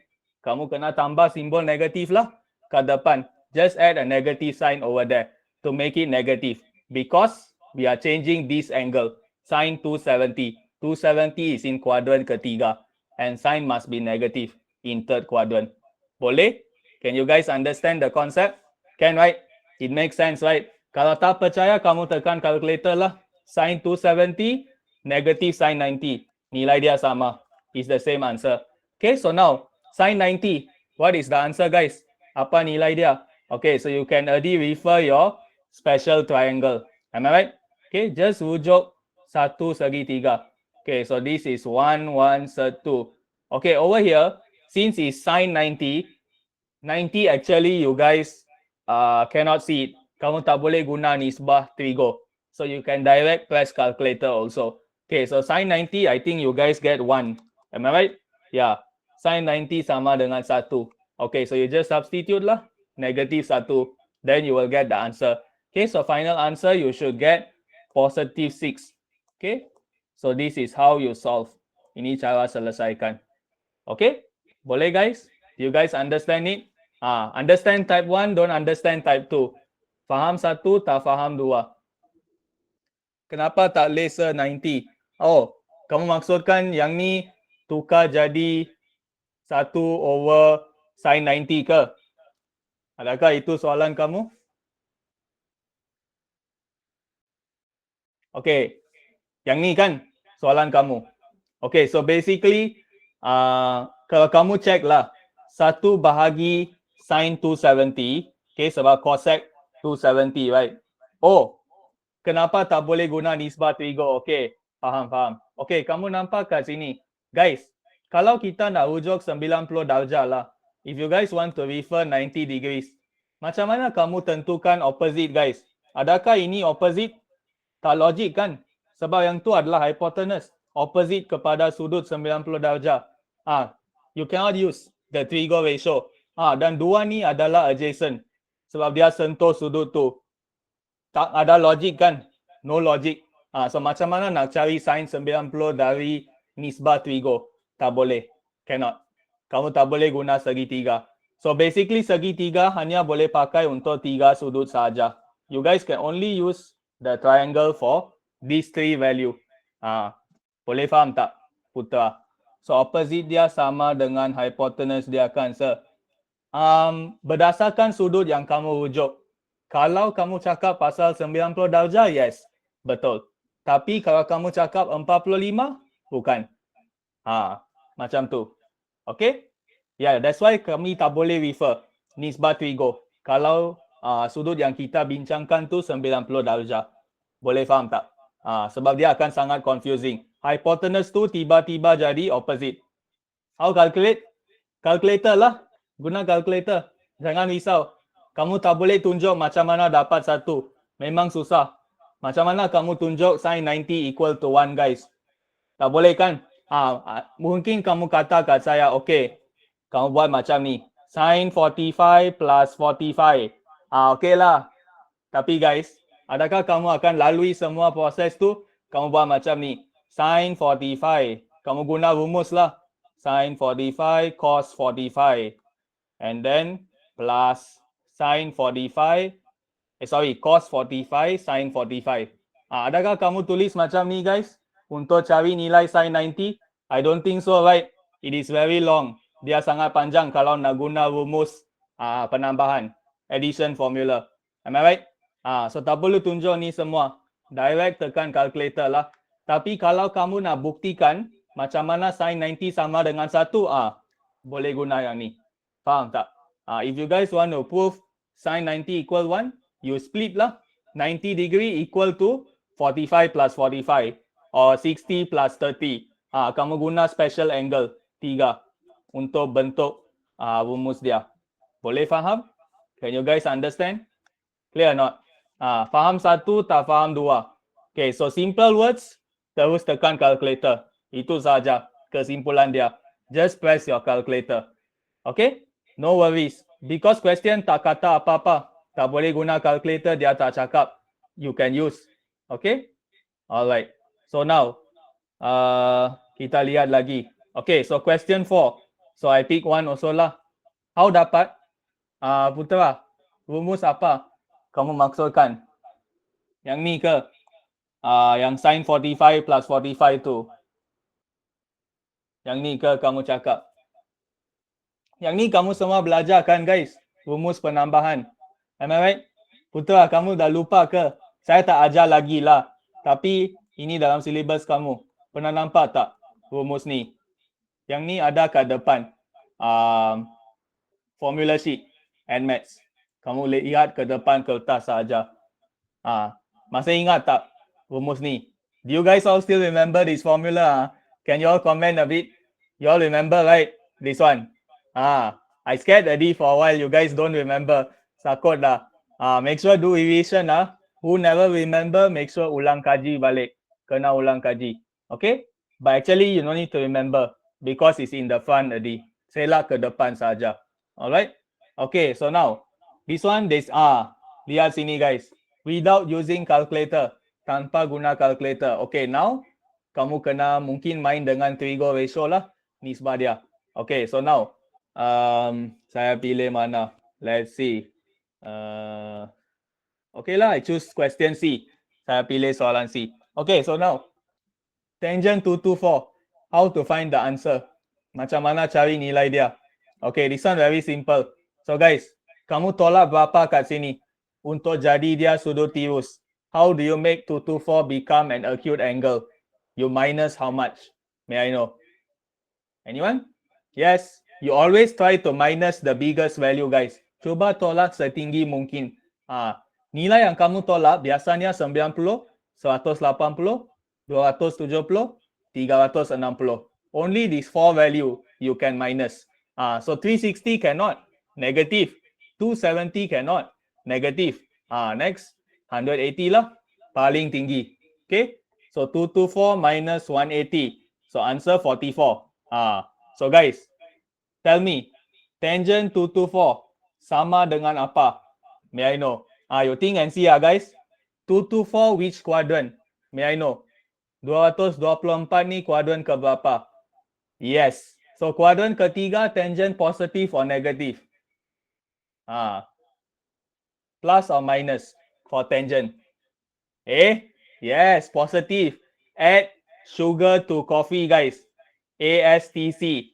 Kamu kena tambah simbol negatif lah ke depan. Just add a negative sign over there to make it negative. Because we are changing this angle. Sin 270. 270 is in quadrant ketiga. And sign must be negative in third quadrant. Boleh? Can you guys understand the concept? Can, right? It makes sense, right? Kalau tak percaya, kamu tekan calculator lah. Sin 270, negative sin 90. Nilai dia sama. It's the same answer. Okay, so now, sin 90. What is the answer, guys? Apa nilai dia? Okay, so you can already refer your special triangle. Am I right? Okay, just rujuk satu segitiga. Okay, so this is 1, 1, 1. Okay, over here, since it's sine 90, 90 actually you guys cannot see it. Kamu tak boleh guna nisbah trigo. So you can direct press calculator also. Okay, so sine 90, I think you guys get 1. Am I right? Yeah, sine 90 sama dengan 1. Okay, so you just substitute lah. Negative 1. Then you will get the answer. Okay, so final answer you should get positive 6. Okay, so this is how you solve. Ini cara selesaikan. Okay, boleh guys? Do you guys understand it? Understand type 1, don't understand type 2. Faham 1, tak faham 2. Kenapa tak laser 90? Oh, kamu maksudkan yang ni tukar jadi 1 over sin 90 ke? Adakah itu soalan kamu? Okay, yang ni kan soalan kamu. Okay, so basically kalau kamu check lah 1 bahagi sin 270, okay, sebab cosec 270, right? Oh, kenapa tak boleh guna nisbah trigo? Okay, faham. Okay, kamu nampak kat sini. Guys, kalau kita nak rujuk 90 darjah lah, if you guys want to refer 90 degrees, macam mana kamu tentukan opposite guys? Adakah ini opposite? Tak logik kan? Sebab yang tu adalah hypotenuse. Opposite kepada sudut 90 darjah. You cannot use the trigo ratio. Dan dua ni adalah adjacent. Sebab dia sentuh sudut tu. Tak ada logik kan? No logic. So macam mana nak cari sin 90 dari nisbah trigo? Tak boleh. Cannot. Kamu tak boleh guna segitiga. So basically segitiga hanya boleh pakai untuk 3 sudut saja. You guys can only use the triangle for these 3 value. Boleh faham tak, Putra? So opposite dia sama dengan hypotenuse dia kan, sir? Berdasarkan sudut yang kamu rujuk. Kalau kamu cakap pasal 90 darjah, yes, betul. Tapi kalau kamu cakap 45, bukan. Macam tu. Okay? Yeah, that's why kami tak boleh refer nisbah trigo. Kalau sudut yang kita bincangkan tu 90 darjah. Boleh faham tak? Sebab dia akan sangat confusing. Hypotenuse tu tiba-tiba jadi opposite. How calculate? Calculator lah. Guna calculator. Jangan risau. Kamu tak boleh tunjuk macam mana dapat 1. Memang susah. Macam mana kamu tunjuk sin 90 equal to 1 guys? Tak boleh kan? Mungkin kamu kata kat saya, okay, kamu buat macam ni. Sin 45 plus 45. Okay lah. Tapi guys, adakah kamu akan lalui semua proses tu? Kamu buat macam ni. Sin 45. Kamu guna rumus lah. Sin 45 cos 45. And then plus sin 45. Cos 45 sin 45. Adakah kamu tulis macam ni guys? Untuk cari nilai sin 90? I don't think so, right? It is very long. Dia sangat panjang kalau nak guna rumus penambahan. Addition formula. Am I right? So tak perlu tunjuk ni semua. Direct tekan calculator lah. Tapi kalau kamu nak buktikan macam mana sin 90 sama dengan 1, boleh guna yang ni. Faham tak? If you guys want to prove sin 90 equal 1, you split lah. 90 degree equal to 45 plus 45 or 60 plus 30. Kamu guna special angle 3 untuk bentuk rumus dia. Boleh faham? Can you guys understand? Clear or not? Faham 1, tak faham 2. Okay, so simple words, terus tekan calculator. Itu saja kesimpulan dia. Just press your calculator. Okay? No worries. Because question tak kata apa-apa. Tak boleh guna calculator, dia tak cakap. You can use. Okay? Alright. So now, kita lihat lagi. Okay, so question 4. So I pick one also lah. How dapat? Putra, rumus apa kamu maksudkan? Yang ni ke? Yang sin 45 plus 45 tu. Yang ni ke kamu cakap? Yang ni kamu semua belajar kan guys? Rumus penambahan. Am I right? Putra, kamu dah lupa ke? Saya tak ajar lagi lah. Tapi ini dalam silibus kamu. Pernah nampak tak rumus ni? Yang ni ada kat depan. Formula sheet and maths. Kamu lihat ke depan kertas saja. Masih ingat tak rumus ni? Do you guys all still remember this formula? Can you all comment a bit? You all remember, right? This one. I scared already for a while. You guys don't remember. Sakot lah. Make sure do revision. Who never remember, make sure ulang kaji balik. Kena ulang kaji. Okay? But actually, you don't need to remember because it's in the front already. Selak ke depan saja. Alright? Okay, so now, this one, lihat sini guys. Without using calculator, tanpa guna calculator. Okay, now kamu kena mungkin main dengan trigo ratio lah, nisbah dia. Okay, so now saya pilih mana? Let's see. Okay lah, I choose question C. Saya pilih soalan C. Okay, so now tangent 224. How to find the answer? Macam mana cari nilai dia? Okay, this one very simple. So guys, kamu tolak berapa kat sini? Untuk jadi dia sudut tirus. How do you make 224 become an acute angle? You minus how much? May I know? Anyone? Yes, you always try to minus the biggest value guys. Cuba tolak setinggi mungkin. Nilai yang kamu tolak biasanya 90, 180, 270, 360. Only these 4 value you can minus. So 360 cannot. Negative. 270 cannot. Negative. Next, 180 lah. Paling tinggi. Okay. So 224 minus 180. So answer 44. So guys, tell me, tangent 224 sama dengan apa? May I know? You think and see guys. 224 which quadrant? May I know? 224 ni kuadran ke berapa? Yes. So kuadran ketiga tangent positive or negative? Plus or minus for tangent? Yes, positive. Add sugar to coffee guys. ASTC.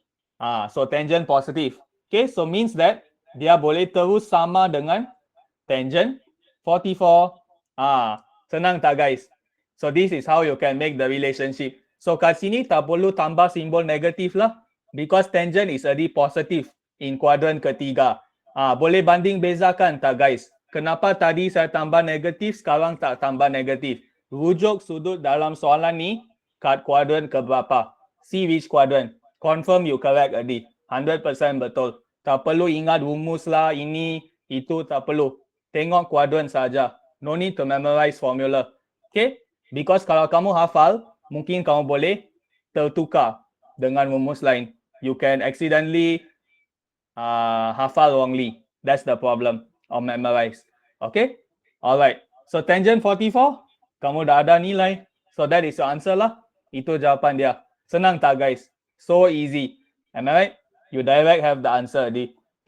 So tangent positive. Okay, so means that dia boleh terus sama dengan tangent 44. Senang tak guys? So this is how you can make the relationship. So kat sini tak perlu tambah simbol negatif lah. Because tangent is already positive in kuadran ketiga. Boleh banding bezakan tak guys? Kenapa tadi saya tambah negatif, sekarang tak tambah negatif? Rujuk sudut dalam soalan ni kat kuadran keberapa? See which quadrant. Confirm you correct already. 100% betul. Tak perlu ingat rumus lah, ini, itu tak perlu. Tengok kuadran saja. No need to memorize formula. Okay? Because kalau kamu hafal, mungkin kamu boleh tertukar dengan rumus lain. You can accidentally hafal wrongly. That's the problem. Or memorize. Okay? Alright. So tangent 44, kamu dah ada nilai. So that is your answer lah. Itu jawapan dia. Senang tak guys? So easy. Am I right? You direct have the answer.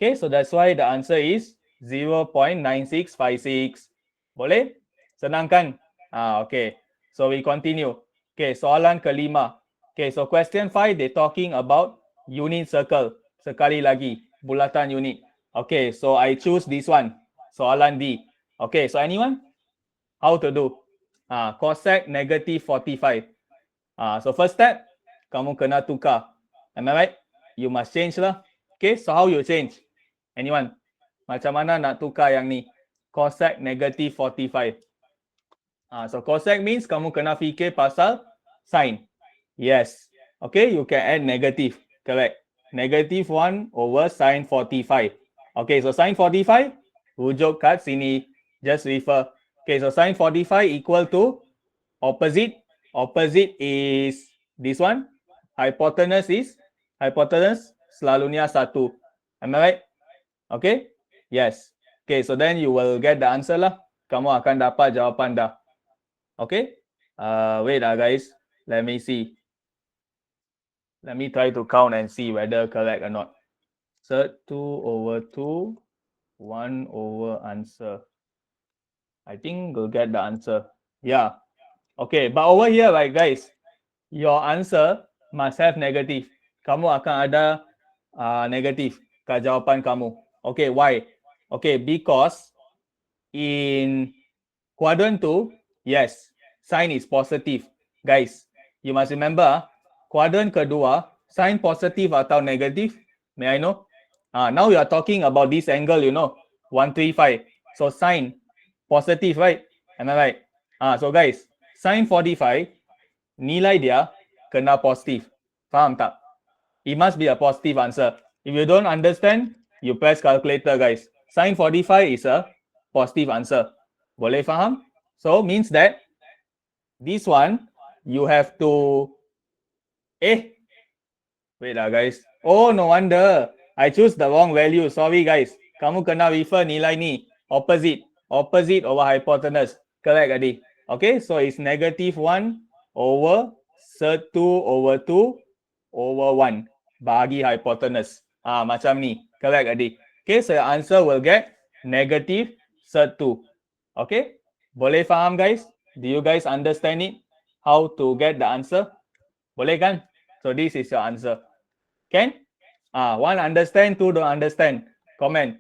Okay, so that's why the answer is 0.9656. Boleh? Senang kan? Okay. So we continue. Okay, soalan kelima. Okay, so question 5, they talking about unit circle. Sekali lagi, bulatan unit. Okay, so I choose this one. Soalan D. Okay, so anyone? How to do? Cosec negative 45. So first step, kamu kena tukar. Am I right? You must change lah. Okay, so how you change? Anyone? Macam mana nak tukar yang ni? Cosec negative 45. So cosec means kamu kena fikir pasal sin. Yes. Okay, you can add negative. Correct. Negative 1 over sin 45. Okay, so sin 45, rujuk kat sini. Just refer. Okay, so sin 45 equal to opposite. Opposite is this one. Hypotenuse selalunya 1. Am I right? Okay? Yes. Okay, so then you will get the answer lah. Kamu akan dapat jawapan dah. Okay? Wait guys. Let me see. Let me try to count and see whether correct or not. So 2 over 2, 1 over answer. I think we'll get the answer. Yeah. Okay, but over here, right guys, your answer must have negative. Kamu akan ada negatif kat jawapan kamu. Okay, why? Okay, because in quadrant 2, yes, sign is positive. Guys, you must remember, quadrant kedua, sign positive atau negatif? May I know? Now you are talking about this angle, you know. 135. So sine positive, right? Am I right? So guys, sine 45 nilai dia kena positif. Faham tak? It must be a positive answer. If you don't understand, you press calculator, guys. Sine 45 is a positive answer. Boleh faham? So means that this one you have to wait lah guys. Oh, no wonder. I choose the wrong value. Sorry guys. Kamu kena refer nilai ni. Opposite. Opposite over hypotenuse. Correct adik. Okay, so it's negative 1 over sec 2 over 2 over 1. Bagi hypotenuse. Macam ni. Correct adik. Okay, so your answer will get negative sec 2. Okay, boleh faham guys? Do you guys understand it? How to get the answer? Boleh kan? So this is your answer. Can? One understand, two don't understand. Comment.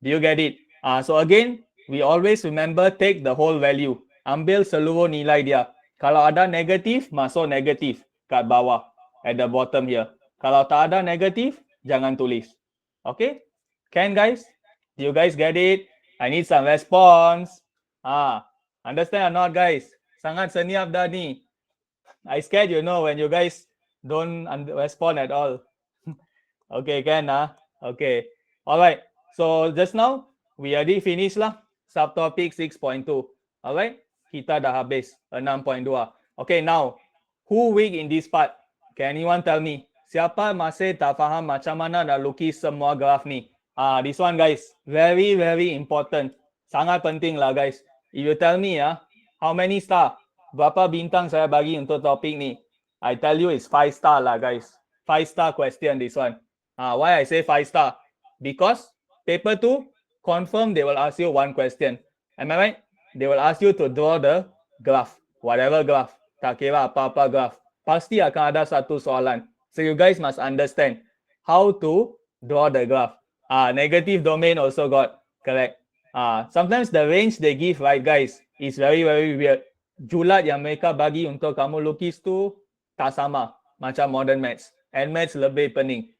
Do you get it? So again, we always remember take the whole value. Ambil seluruh nilai dia. Kalau ada negatif, masuk negatif kat bawah. At the bottom here. Kalau tak ada negatif, jangan tulis. Okay? Can guys? Do you guys get it? I need some response. Understand or not guys? Sangat senyap dah ni. I scared when you guys don't respond at all. Okay, can Okay. All right. So just now we already finished lah subtopic 6.2. All right. Kita dah habis 6.2. Okay, now who weak in this part? Can anyone tell me? Siapa masih tak faham macam mana nak lukis semua graf ni? This one guys, very very important. Sangat penting lah guys. If you tell me how many star? Berapa bintang saya bagi untuk topik ni? I tell you it's 5 star lah guys. 5 star question this one. Why I say 5 star? Because paper 2, confirm they will ask you one question. Am I right? They will ask you to draw the graph. Whatever graph. Tak kira apa-apa graph. Pasti akan ada satu soalan. So you guys must understand how to draw the graph. Negative domain also got. Correct. Sometimes the range they give, right guys, is very very weird. Julat yang mereka bagi untuk kamu lukis tu tak sama macam modern maths. And maths lebih pening.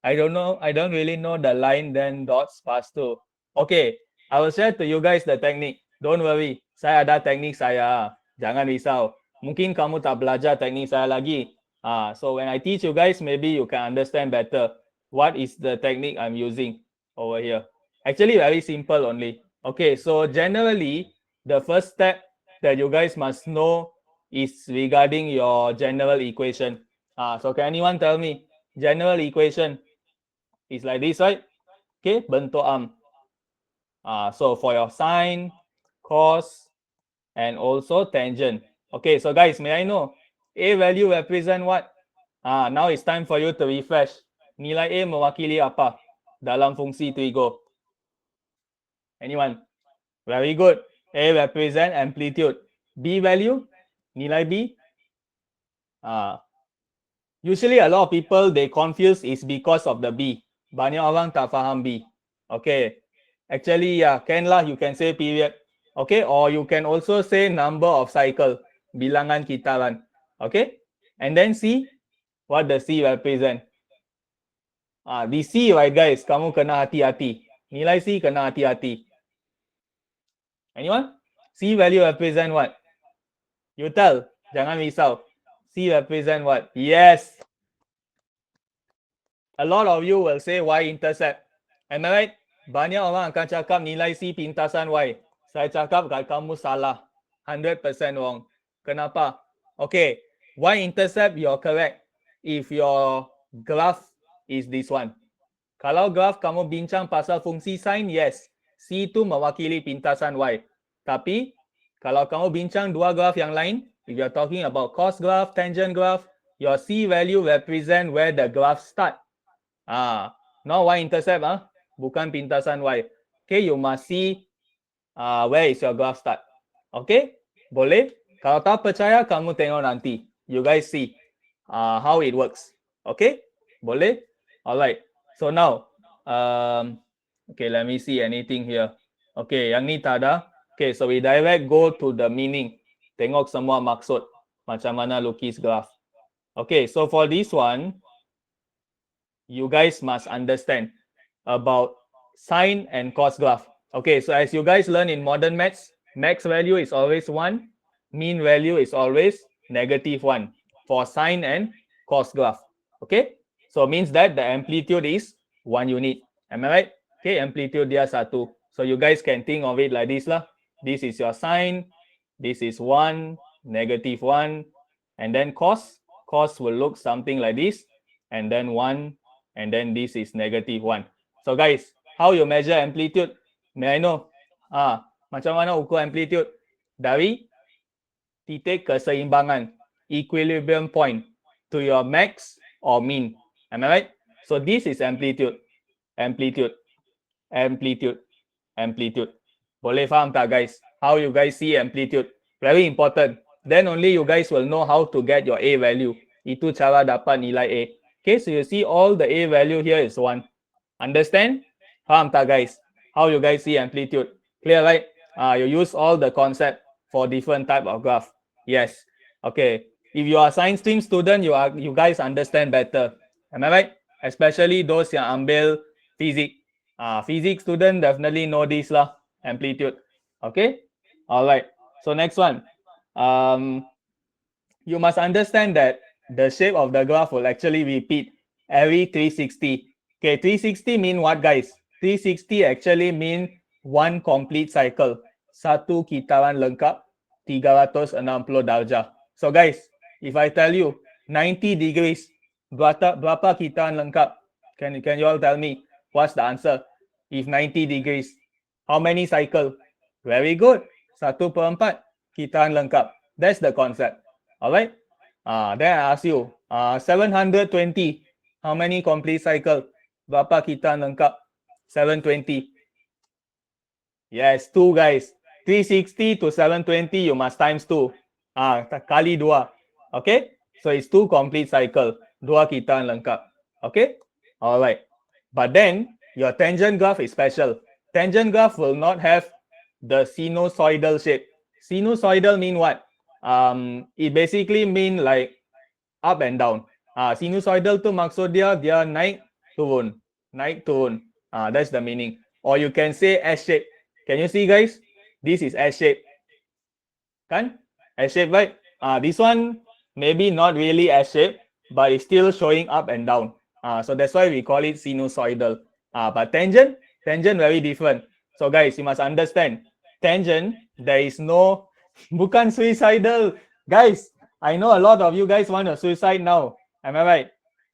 I don't really know the line then dots pass tu. Okay, I will share to you guys the technique. Don't worry, saya ada teknik saya. Jangan risau. Mungkin kamu tak belajar teknik saya lagi. So when I teach you guys, maybe you can understand better what is the technique I'm using over here. Actually, very simple only. Okay, so generally, the first step that you guys must know is regarding your general equation. So can anyone tell me general equation is like this, right? Okay, bentuk arm. So for your sine, cos, and also tangent. Okay, so guys, may I know A value represent what? Now it's time for you to refresh. Nilai A mewakili apa dalam fungsi trigo? Anyone? Very good. A represent amplitude. B value? Nilai B? Usually a lot of people, they confuse is because of the B. Banyak orang tak faham B. Okay. Actually, can lah, you can say period. Okay, or you can also say number of cycle. Bilangan kitaran. Okay. And then C, what does C represent? Di C, right guys, kamu kena hati-hati. Nilai C kena hati-hati. Anyone? C value represent what? You tell. Jangan risau. C represent what? Yes. A lot of you will say y-intercept. Am I right? Banyak orang akan cakap nilai C pintasan y. Saya cakap kat kamu salah. 100% wrong. Kenapa? Okay. Y-intercept, you're correct. If your graph is this one. Kalau graph kamu bincang pasal fungsi sin, yes. C itu mewakili pintasan y. Tapi, kalau kamu bincang dua graph yang lain, if you're talking about cos graph, tangent graph, your C value represent where the graph start. Not y-intercept, bukan pintasan y. Okay, you must see where is your graph start. Okay, boleh? Kalau tak percaya, kamu tengok nanti. You guys see how it works. Okay, boleh? Alright. So now, okay, let me see anything here. Okay, yang ni tak ada. Okay, so we direct go to the meaning. Tengok semua maksud. Macam mana lukis graph. Okay, so for this one, you guys must understand about sine and cos graph. Okay, so as you guys learn in modern maths, max value is always 1, mean value is always -1 for sine and cos graph. Okay, so means that the amplitude is 1 unit. Am I right? Okay, amplitude dia 1. So you guys can think of it like this lah. This is your sine, this is 1, -1, and then cos. Cos will look something like this, and then 1, and then this is -1. So guys, how you measure amplitude? May I know? Macam mana ukur amplitude? Dari titik keseimbangan, equilibrium point, to your max or mean. Am I right? So this is amplitude, amplitude, amplitude, amplitude. Boleh faham tak guys? How you guys see amplitude? Very important. Then only you guys will know how to get your A value. Itu cara dapat nilai A. Okay, so you see all the A value here is 1. Understand? Faham tak guys? How you guys see amplitude? Clear, right? You use all the concept for different type of graph. Yes. Okay. If you are science stream student, you guys understand better. Am I right? Especially those yang ambil physics. Physics student definitely know this lah, amplitude. Okay. All right. So next one. You must understand that the shape of the graph will actually repeat every 360. Okay, 360 mean what guys? 360 actually mean one complete cycle. Satu kitaran lengkap 360 darjah. So guys, if I tell you 90 degrees, berapa kitaran lengkap? Can you all tell me what's the answer? If 90 degrees, how many cycle? Very good. 1/4 kitaran lengkap. That's the concept. All right. Then I ask you, 720. How many complete cycle? Berapa kitaran lengkap? 720. Yes, 2 guys. 360 to 720, you must times 2. Kali 2. Okay. So it's 2 complete cycle. 2 kitaran lengkap. Okay. All right. But then your tangent graph is special. Tangent graph will not have the sinusoidal shape. Sinusoidal mean what? It basically mean like up and down. Sinusoidal tu maksud dia naik turun, naik turun. That's the meaning. Or you can say S shape. Can you see guys? This is S shape. Kan? S shape, right? This one maybe not really S shape, but it's still showing up and down. So that's why we call it sinusoidal. But tangent very different. So guys, you must understand, tangent, there is no bukan suicidal. Guys, I know a lot of you guys want to suicide now. Am I right?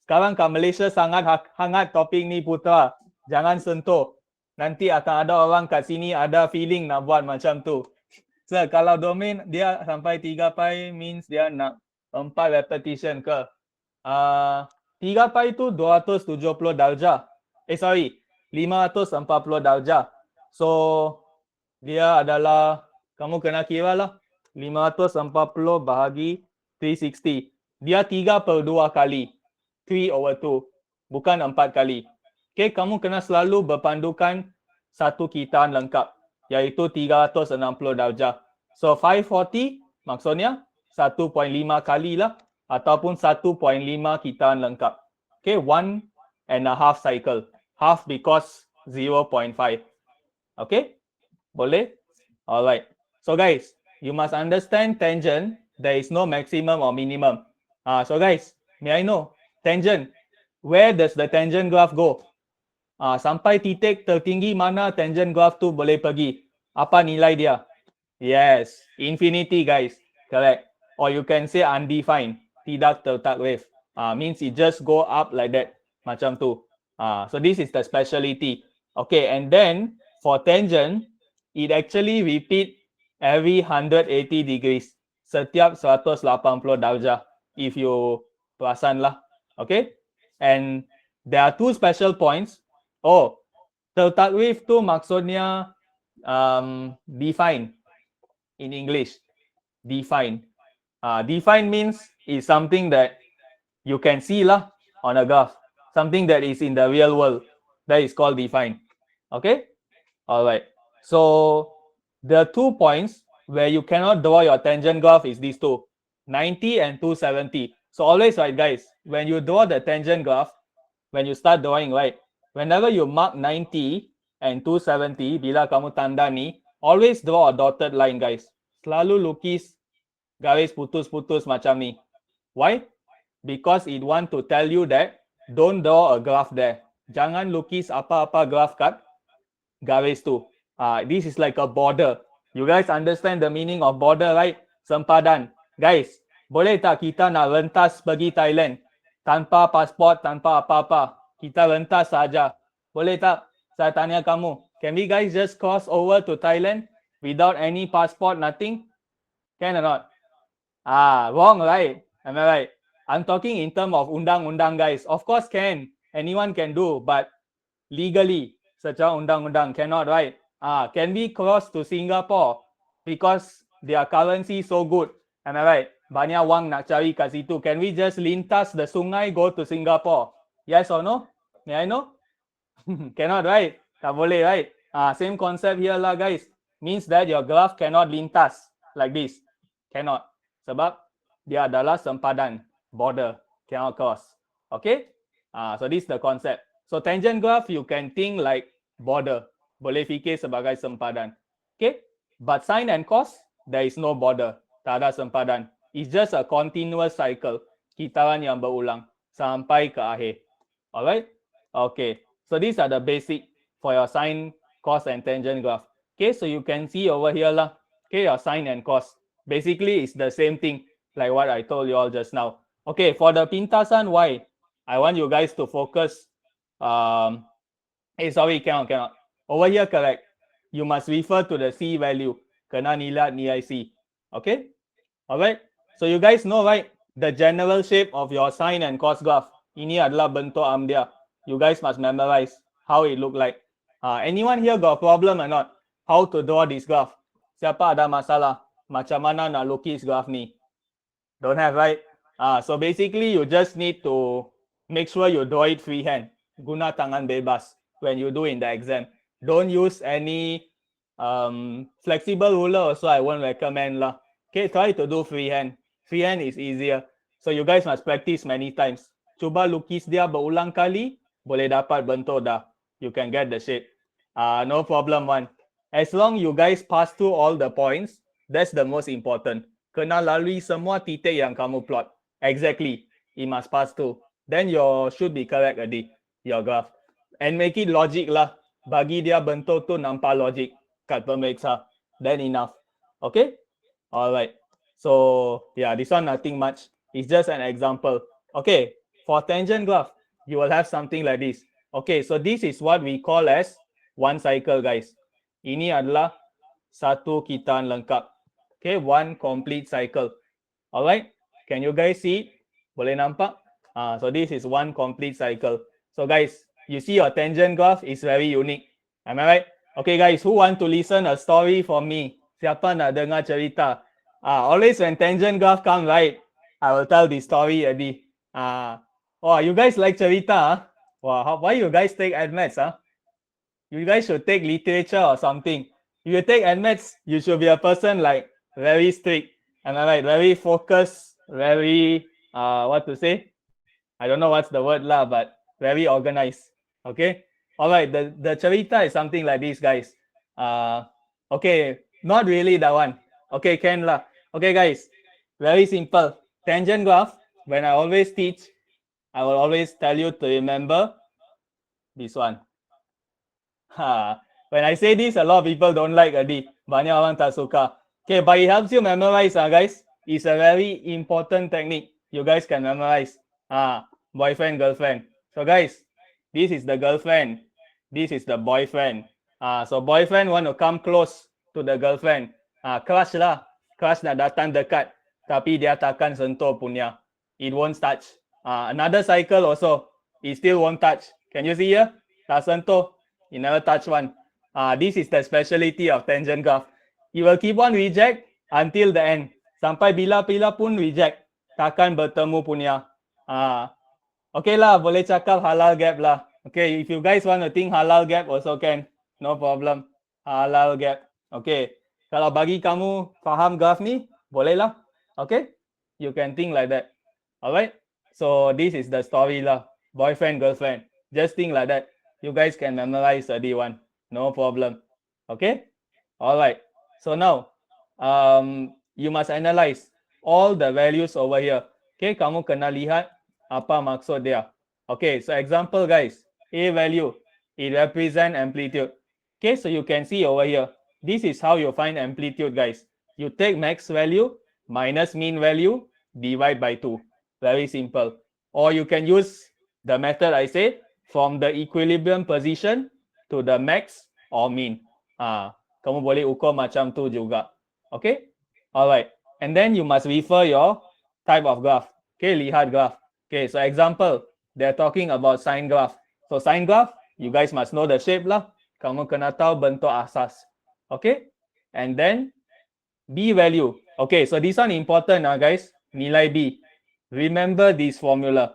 Sekarang kat Malaysia sangat hangat topik ni putra. Jangan sentuh. Nanti akan ada orang kat sini ada feeling nak buat macam tu. So, kalau domain dia sampai 3 pi means dia nak 4 repetition ke. 3 pi tu 270 darjah. Sorry, 540 darjah. So, dia adalah, kamu kena kira lah, 540 bahagi 360. Dia 3/2 kali. 3/2. Bukan 4 kali. Okay, kamu kena selalu berpandukan satu kitaran lengkap, iaitu 360 darjah. So, 540 maksudnya 1.5 kali lah, ataupun 1.5 kitaran lengkap. Okay, 1.5 cycle. Half because 0.5. Okay, boleh? Alright. So guys, you must understand tangent, there is no maximum or minimum. So guys, may I know, tangent, where does the tangent graph go? Sampai titik tertinggi mana tangent graph tu boleh pergi? Apa nilai dia? Yes, infinity guys. Correct. Or you can say undefined. Tidak terletak wave. Means it just go up like that. Macam tu. So this is the speciality. Okay, and then for tangent, it actually repeat every 180 degrees. Setiap 180 darjah. If you perasan lah. Okay. And there are 2 special points. Terletak wave tu maksudnya define in English. Define. Define means is something that you can see lah on a graph. Something that is in the real world. That is called define. Okay? Alright. So, the 2 points where you cannot draw your tangent graph is these two. 90 and 270. So, always right guys, when you draw the tangent graph, when you start drawing, right, whenever you mark 90, and 270, bila kamu tanda ni, always draw a dotted line, guys. Selalu lukis garis putus-putus macam ni. Why? Because it want to tell you that don't draw a graph there. Jangan lukis apa-apa graph kat garis tu. This is like a border. You guys understand the meaning of border, right? Sempadan. Guys, boleh tak kita nak rentas pergi Thailand tanpa pasport, tanpa apa-apa? Kita rentas saja. Boleh tak? Saya tanya kamu. Can we guys just cross over to Thailand without any passport, nothing? Can or not? Wrong, right? Am I right? I'm talking in terms of undang-undang, guys. Of course can. Anyone can do, but legally, secara undang-undang cannot, right? Can we cross to Singapore because their currency so good? Am I right? Banyak wang nak cari kat situ. Can we just lintas the sungai go to Singapore? Yes or no? May I know? Cannot, right? Tak boleh, right? Same concept here lah, guys. Means that your graph cannot lintas like this. Cannot. Sebab dia adalah sempadan, border, cannot cross. Okay? So this is the concept. So tangent graph, you can think like border. Boleh fikir sebagai sempadan. Okay? But sine and cos, there is no border. Tak ada sempadan. It's just a continuous cycle. Kitaran yang berulang sampai ke akhir. Alright? Okay. So these are the basic for your sine, cos and tangent graph. Okay, so you can see over here lah. Okay, your sine and cos. Basically, it's the same thing like what I told you all just now. Okay, for the pintasan, why? I want you guys to focus. Sorry, cannot. Over here, correct. You must refer to the C value. Kena nilai C. Okay? Alright. So you guys know, right? The general shape of your sine and cos graph. Ini adalah bentuk dia. You guys must memorize how it look like. Anyone here got a problem or not? How to draw this graph? Siapa ada masalah? Macam mana nak lukis graph ni? Don't have, right? So basically, you just need to make sure you draw it freehand. Guna tangan bebas when you do in the exam. Don't use any flexible ruler also, I won't recommend lah. Okay, try to do freehand. Freehand is easier. So you guys must practice many times. Cuba lukis dia berulang kali, boleh dapat bentuk dah. You can get the shape. No problem one. As long you guys pass through all the points, that's the most important. Kena lalui semua titik yang kamu plot. Exactly. It must pass through. Then you should be correct already, your graph. And make it logic lah. Bagi dia bentuk tu nampak logic kat pemeriksa. Then enough. Okay? Alright. So, yeah, this one nothing much. It's just an example. Okay, for tangent graph, you will have something like this. Okay, so this is what we call as one cycle, guys. Ini adalah satu kitaan lengkap. Okay, one complete cycle. Alright, can you guys see? Boleh nampak? So this is one complete cycle. So guys, you see your tangent graph is very unique. Am I right? Okay guys, who want to listen a story from me? Siapa nak dengar cerita? Always when tangent graph come, right, I will tell the story already. Oh, you guys like cerita? Huh? Wow, why you guys take admits? Huh? You guys should take literature or something. If you take admits, you should be a person like very strict. Am I right? Very focused, very what to say? I don't know what's the word lah, but very organized. Okay. All right. The cerita is something like this, guys. Okay, not really that one. Okay, can lah. Okay, guys. Very simple. Tangent graph. When I always teach, I will always tell you to remember this one. When I say this, a lot of people don't like Adi. Banyak orang tak suka. Okay, but it helps you memorize, guys. It's a very important technique. You guys can memorize. Boyfriend, girlfriend. So guys, this is the girlfriend. This is the boyfriend. So boyfriend want to come close to the girlfriend. Crush lah. Crush nak datang dekat. Tapi dia takkan sentuh punya. It won't touch. Another cycle also. It still won't touch. Can you see here? Tak sentuh. You never touch one. This is the speciality of tangent graph. You will keep on reject until the end. Sampai bila-bila pun reject. Takkan bertemu punya. Okay lah, boleh cakap halal gap lah. Okay, if you guys want to think halal gap also can. No problem. Halal gap. Okay. Kalau bagi kamu faham graph ni, boleh lah. Okay? You can think like that. Alright? So this is the story lah. Boyfriend, girlfriend. Just think like that. You guys can memorize the one. No problem. Okay? All right. So now, you must analyze all the values over here. Okay, kamu kena lihat apa maksud dia. Okay, so example guys, A value, it represent amplitude. Okay, so you can see over here, this is how you find amplitude guys. You take max value minus mean value, divide by 2. Very simple. Or you can use the method I said, from the equilibrium position to the max or mean. Kamu boleh ukur macam tu juga. Okay? Alright. And then you must refer your type of graph. Okay, lihat graph. Okay, so example, they're talking about sine graph. So sine graph, you guys must know the shape lah. Kamu kena tahu bentuk asas. Okay? And then B value. Okay, so this one important guys. Nilai B. Remember this formula.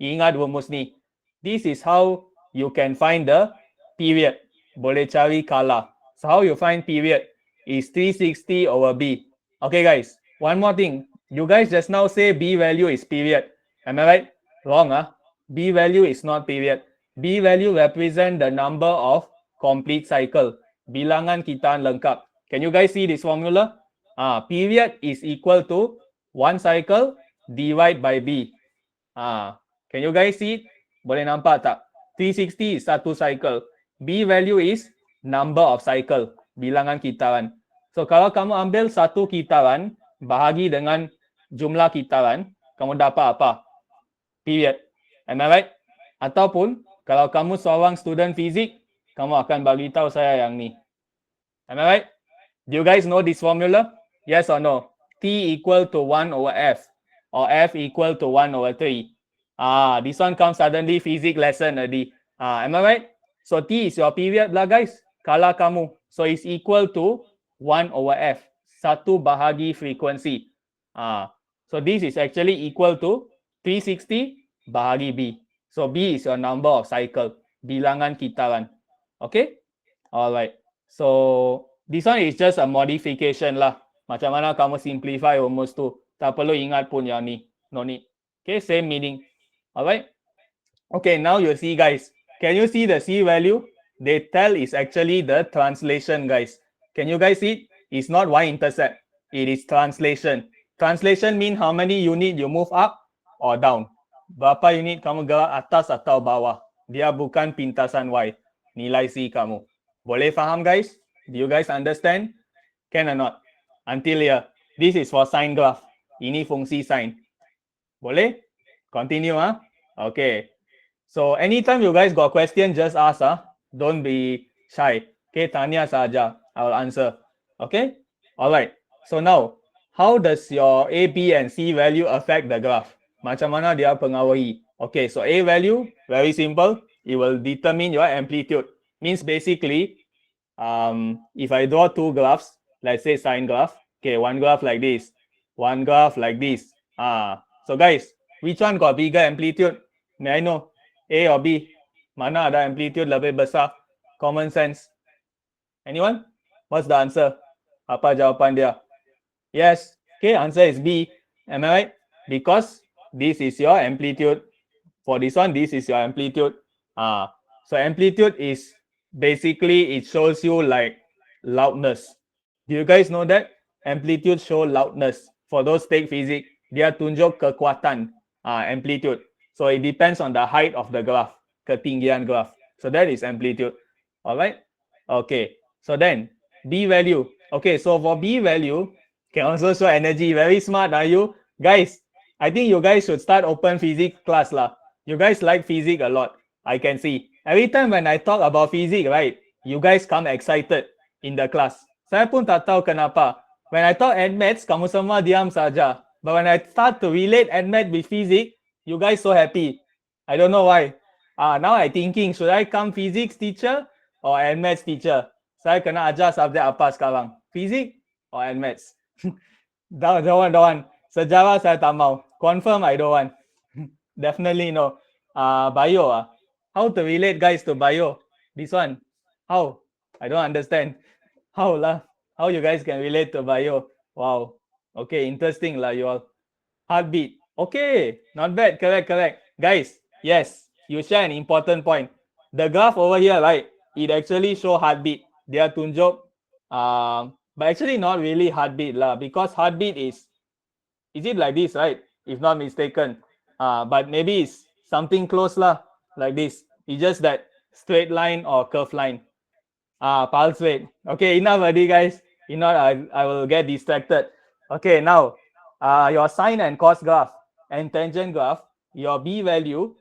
Ingat rumus ni. This is how you can find the period. Boleh cari kala. So how you find period is 360 over B. Okay guys, one more thing. You guys just now say B value is period. Am I right? Wrong B value is not period. B value represent the number of complete cycle. Bilangan kitaan lengkap. Can you guys see this formula? Period is equal to 1 cycle divide by B. Can you guys see it? Boleh nampak tak? 360 is satu cycle. B value is number of cycle, bilangan kitaran. So kalau kamu ambil satu kitaran bahagi dengan jumlah kitaran, kamu dapat apa? Period. Am I right? Ataupun kalau kamu seorang student fizik, kamu akan bagi tahu saya yang ni. Am I right? Do you guys know this formula? Yes or no? T equal to 1 over F or F equal to 1 over 3. This one comes suddenly physics lesson already. Am I right? So T is your period lah guys. Kala kamu. So it's equal to 1 over F. Satu bahagi frequency. So this is actually equal to 360 bahagi B. So B is your number of cycle. Bilangan kitaran. Okay? Alright. So this one is just a modification lah. Macam mana kamu simplify rumus tu. Tak perlu ingat pun yang ni. No need. Okay, same meaning. Alright. Okay, now you see guys. Can you see the C value? They tell is actually the translation guys. Can you guys see it? It's not y-intercept. It is translation. Translation mean how many unit you move up or down. Berapa unit kamu gerak atas atau bawah. Dia bukan pintasan Y. Nilai C kamu. Boleh faham guys? Do you guys understand? Can or not? Until here. This is for sine graph. Ini fungsi sine. Boleh? Continue Okay. So anytime you guys got question, just ask Don't be shy. Okay, tanya saja. I will answer. Okay? Alright. So now, how does your A, B, and C value affect the graph? Macam mana dia pengaruhi? Okay, so A value, very simple. It will determine your amplitude. Means basically, if I draw two graphs, let's say sine graph. Okay, one graph like this, one graph like this. So guys, which one got bigger amplitude? May I know? A or B? Mana ada amplitude lebih besar? Common sense. Anyone? What's the answer? Apa jawapan dia? Yes. Okay, answer is B. Am I right? Because this is your amplitude. For this one, this is your amplitude. So amplitude is basically, it shows you like loudness. Do you guys know that? Amplitude show loudness. For those take physics, dia tunjuk kekuatan, amplitude. So it depends on the height of the graph, ketinggian graph. So that is amplitude. All right. Okay. So then B value. Okay. So for B value, can also show energy. Very smart, are you guys? I think you guys should start open physics class lah. You guys like physics a lot. I can see. Every time when I talk about physics, right, you guys come excited in the class. Saya pun tak tahu kenapa. When I talk maths, kamu semua diam saja. But when I start to relate maths with physics, you guys so happy. I don't know why. Now I thinking, should I come physics teacher or maths teacher? Saya kena ajar subjek apa sekarang? Physics or maths? Don't want. Sejarah saya tak mau. Confirm I don't want. Definitely no. Bio How to relate guys to bio? This one. How? I don't understand. How lah? How you guys can relate to bio? Wow. Okay, interesting lah you all. Heartbeat. Okay, not bad. Correct. Guys, yes, you share an important point. The graph over here, right? it actually show heartbeat. Dia tunjuk, but actually not really heartbeat lah, because heartbeat is it like this, right? If not mistaken. But maybe it's something close lah, like this. It's just that straight line or curve line. Pulse rate. Okay, enough already, guys. Enough, I will get distracted. Okay, now, your sine and cos graph and tangent graph, your B value,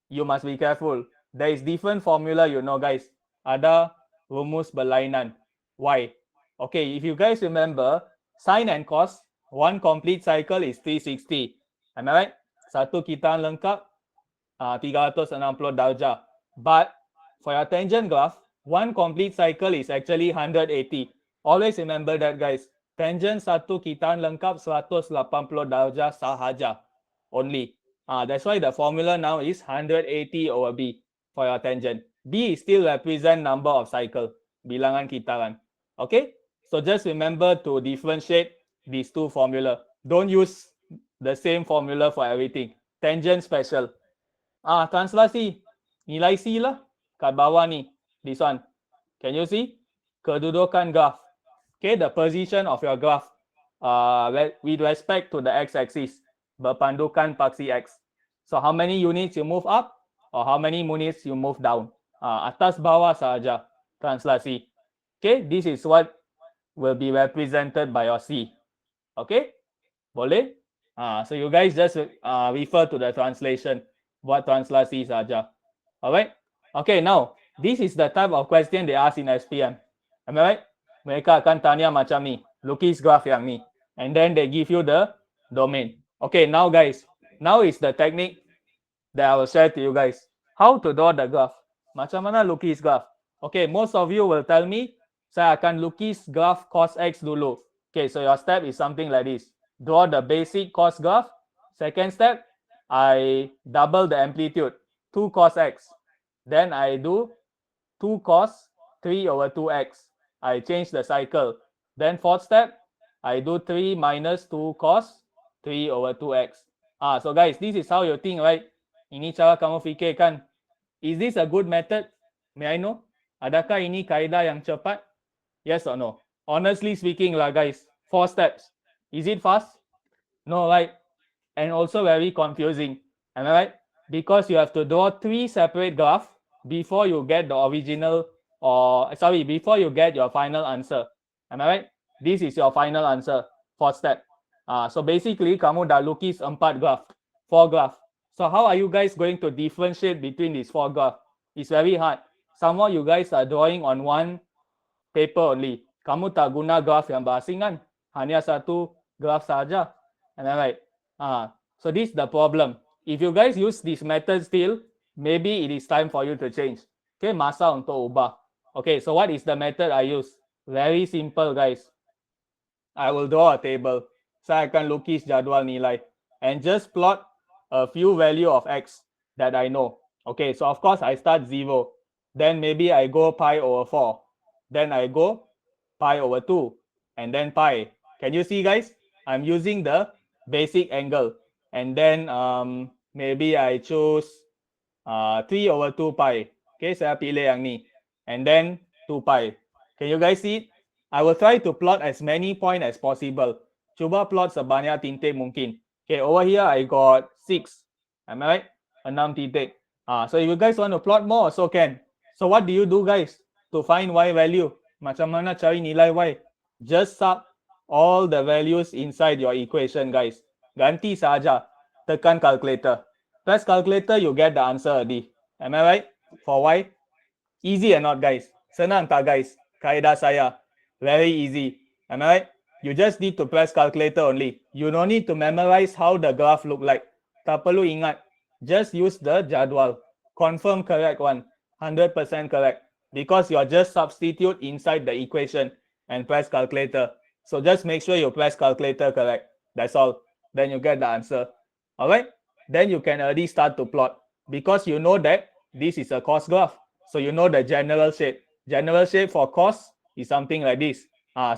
you must be careful. There is different formula, you know, guys. Ada rumus berlainan. Why? Okay, if you guys remember, sine and cos, one complete cycle is 360. Am I right? Satu kitaan lengkap, 360 darjah. But for your tangent graph, one complete cycle is actually 180. Always remember that, guys. Tangent satu kitaan lengkap 180 darjah sahaja only. That's why the formula now is 180 over B for your tangent. B still represent number of cycle, bilangan kitaran. Okay? So just remember to differentiate these two formula. Don't use the same formula for everything. Tangent special. Translasi. Nilai C lah. Kat bawah ni. This one. Can you see? Kedudukan graph. Okay, the position of your graph with respect to the x-axis. Berpandukan paksi X. So how many units you move up or how many units you move down? Atas bawah sahaja. Translasi. Okay, this is what will be represented by your C. Okay, boleh? So you guys just refer to the translation. Buat translasi saja. Alright? Okay, now, this is the type of question they ask in SPM. Am I right? Mereka akan tanya macam ni. Lukis graph yang ni. And then they give you the domain. Okay, now guys. Now is the technique that I will share to you guys. How to draw the graph. Macam mana lukis graph? Okay, most of you will tell me, saya akan lukis graph cos X dulu. Okay, so your step is something like this. Draw the basic cos graph. Second step, I double the amplitude, 2 cos X. Then I do 2 cos 3 over 2x. I change the cycle. Then fourth step, I do 3 minus 2 cos 3 over 2x. So guys, this is how you think, right? Ini cara kamu fikirkan. Is this a good method? May I know? Adakah ini kaedah yang cepat? Yes or no? Honestly speaking lah guys, 4 steps. Is it fast? No, right? And also very confusing. Am I right? Because you have to draw 3 separate graphs before you get the original, before you get your final answer. Am I right? This is your final answer, 4th step. So basically, kamu dah lukis 4 graph, 4 graph. So how are you guys going to differentiate between these 4 graph? It's very hard. Some more you guys are drawing on one paper only. Kamu tak guna graph yang berasingan. Hanya satu graph saja. Am I right? So this is the problem. If you guys use this method still, maybe it is time for you to change. Okay, masa untuk ubah. Okay, so what is the method I use? Very simple, guys. I will draw a table. Saya akan lukis jadual nilai and just plot a few value of X that I know. Okay, so of course I start 0. Then maybe I go pi over 4. Then I go pi over 2. And then pi. Can you see, guys? I'm using the basic angle. And then maybe I choose 3 over 2 pi. Okay, saya pilih yang ni. And then 2 pi. Can you guys see it? I will try to plot as many points as possible. Cuba plot sebanyak titik mungkin. Okay, over here I got 6. Am I right? 6 titik. So if you guys want to plot more, so can. So what do you do, guys, to find Y value? Macam mana cari nilai Y? Just sub all the values inside your equation, guys. Ganti saja. Tekan calculator. Press calculator, you get the answer already. Am I right? For Y? Easy or not, guys? Senang tak, guys? Kaedah saya. Very easy. Am I right? You just need to press calculator only. You don't need to memorize how the graph look like. Tak perlu ingat. Just use the jadual. Confirm correct one. 100% correct. Because you're just substitute inside the equation and press calculator. So just make sure you press calculator correct. That's all. Then you get the answer. Alright? Then you can already start to plot. Because you know that this is a cos graph. So you know the general shape. General shape for cos is something like this.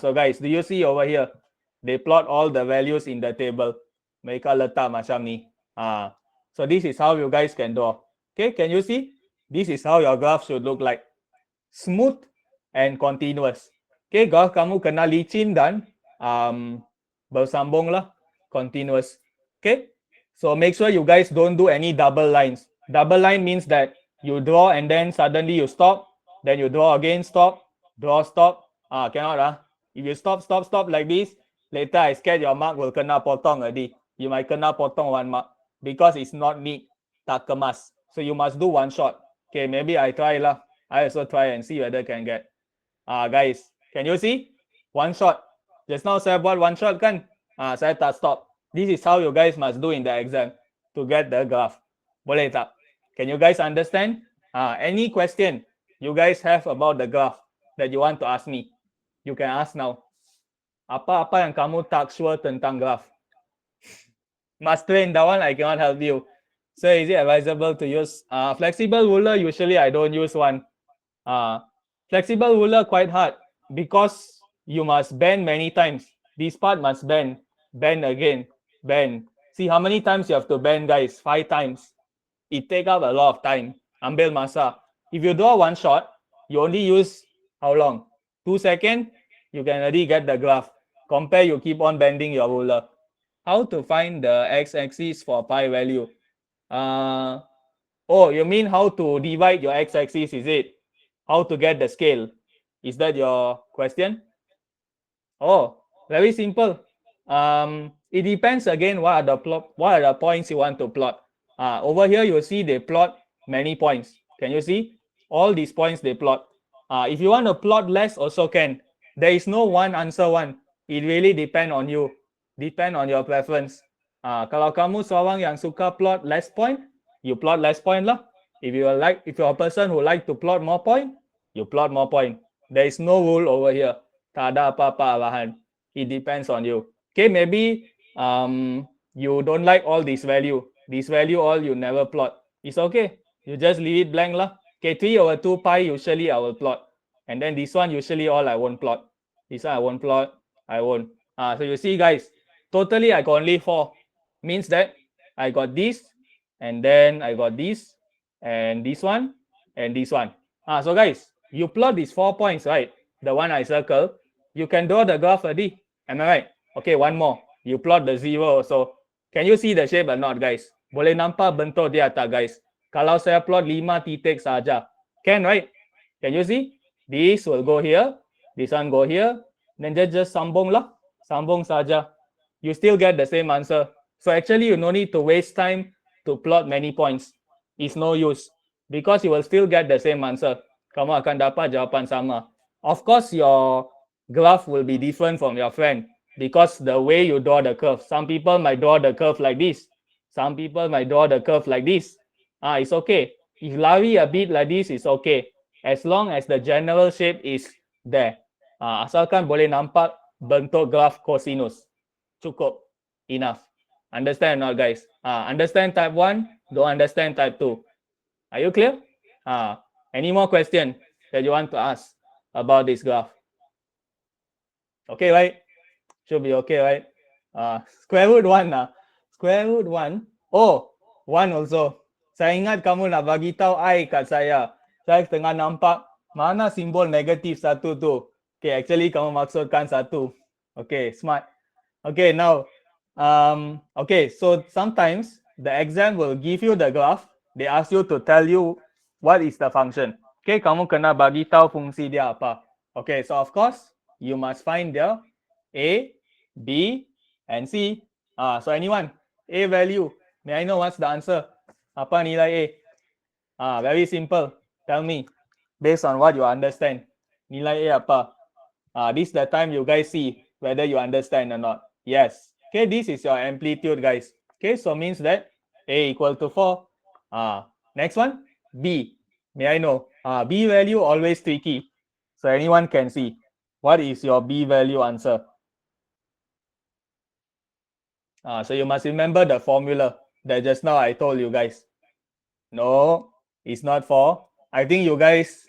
So guys, do you see over here? They plot all the values in the table. Mereka letak macam ni. So this is how you guys can draw. Okay, can you see? This is how your graph should look like. smooth and continuous. Okay, kalau kamu kena licin dan bersambung lah, continuous. Okay, so make sure you guys don't do any double lines. Double line means that you draw and then suddenly you stop, then you draw again, stop, draw, stop. Cannot If you stop like this, later I scared your mark will kena potong already. You might kena potong 1 mark because it's not neat, tak kemas. So you must do one shot. Okay, maybe I try lah. I also try and see whether can get. Guys, can you see? One shot. Just now saya buat one shot kan? Saya tak stop. This is how you guys must do in the exam to get the graph. Boleh tak? Can you guys understand? Any question you guys have about the graph that you want to ask me? You can ask now. Apa-apa yang kamu tak sure tentang graph? Must train, that one I cannot help you. So is it advisable to use flexible ruler? Usually I don't use one. Flexible ruler quite hard because you must bend many times. This part must bend again, bend. See how many times you have to bend, guys? 5 times. It take up a lot of time. Ambil masa. If you draw one shot, you only use how long? 2 seconds, you can already get the graph. Compare, you keep on bending your ruler. How to find the x-axis for pi value? Oh, you mean how to divide your x-axis, is it? How to get the scale? Is that your question? Oh, very simple. It depends again what are the points you want to plot. Over here you see they plot many points. Can you see? All these points they plot. If you want to plot less also can. There is no one answer one. It really depend on you. Depend on your preference. Kalau kamu seorang yang suka plot less point, you plot less point lah. If you're a person who like to plot more point, you plot more point. There is no rule over here. Tak ada apa-apa arahan. It depends on you. Okay, maybe you don't like all this value. This value all you never plot. It's okay. You just leave it blank lah. Okay, 3/2 pi usually I will plot. And then this one usually all I won't plot. This one I won't plot. I won't. So you see guys, totally I got only 4. Means that I got this, and then I got this, and this one, and this one. So guys, you plot these 4 points, right? The one I circle, you can draw the graph already. Am I right? Okay, one more. You plot the 0 also. Can you see the shape or not, guys? Boleh nampak bentuk dia tak, guys? Kalau saya plot 5 titik saja. Can, right? Can you see? This will go here. This one go here. Then just sambung lah. Sambung saja. You still get the same answer. So actually, you no need to waste time to plot many points. It's no use. Because you will still get the same answer. Kamu akan dapat jawapan sama. Of course, your graph will be different from your friend. Because the way you draw the curve. Some people might draw the curve like this. Some people might draw the curve like this. It's okay. If lari a bit like this, it's okay. As long as the general shape is there. Asalkan boleh nampak bentuk graph cosinus. Cukup. Enough. Understand or not, guys? Understand type 1, don't understand type 2. Are you clear? Any more question that you want to ask about this graph? Okay, right? Should be okay, right? Square root 1 Square root 1. Oh, 1 also. Saya ingat kamu nak bagi tahu I kat saya. Saya tengah nampak mana simbol negatif 1 tu. Okay, actually kamu maksudkan 1. Okay, smart. Okay, now okay, so sometimes the exam will give you the graph. They ask you to tell you what is the function. Okay, kamu kena bagi tahu fungsi dia apa. Okay, so of course you must find the A, B, and C. So anyone, A value. May I know what's the answer? Apa nilai A? Very simple. Tell me, based on what you understand. Nilai A apa? This is the time you guys see whether you understand or not. Yes. Okay, this is your amplitude, guys. Okay, so means that A equal to 4. Next one, B. May I know? B value always tricky. So anyone can see. What is your B value answer? So you must remember the formula that just now I told you guys. No, it's not 4. I think you guys,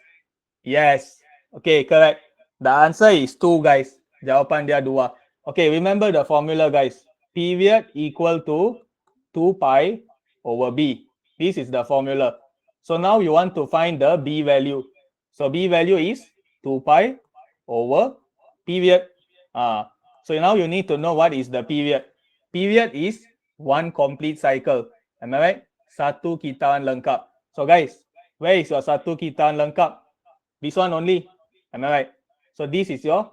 yes. Okay, correct. The answer is 2, guys. Jawapan dia 2. Okay, remember the formula, guys. Period equal to 2 pi over B. This is the formula. So now you want to find the B value. So B value is 2 pi over period. So now you need to know what is the period. Period is one complete cycle. Am I right? Satu kitaan lengkap. So guys, where is your satu kitaan lengkap? This one only. Am I right? So this is your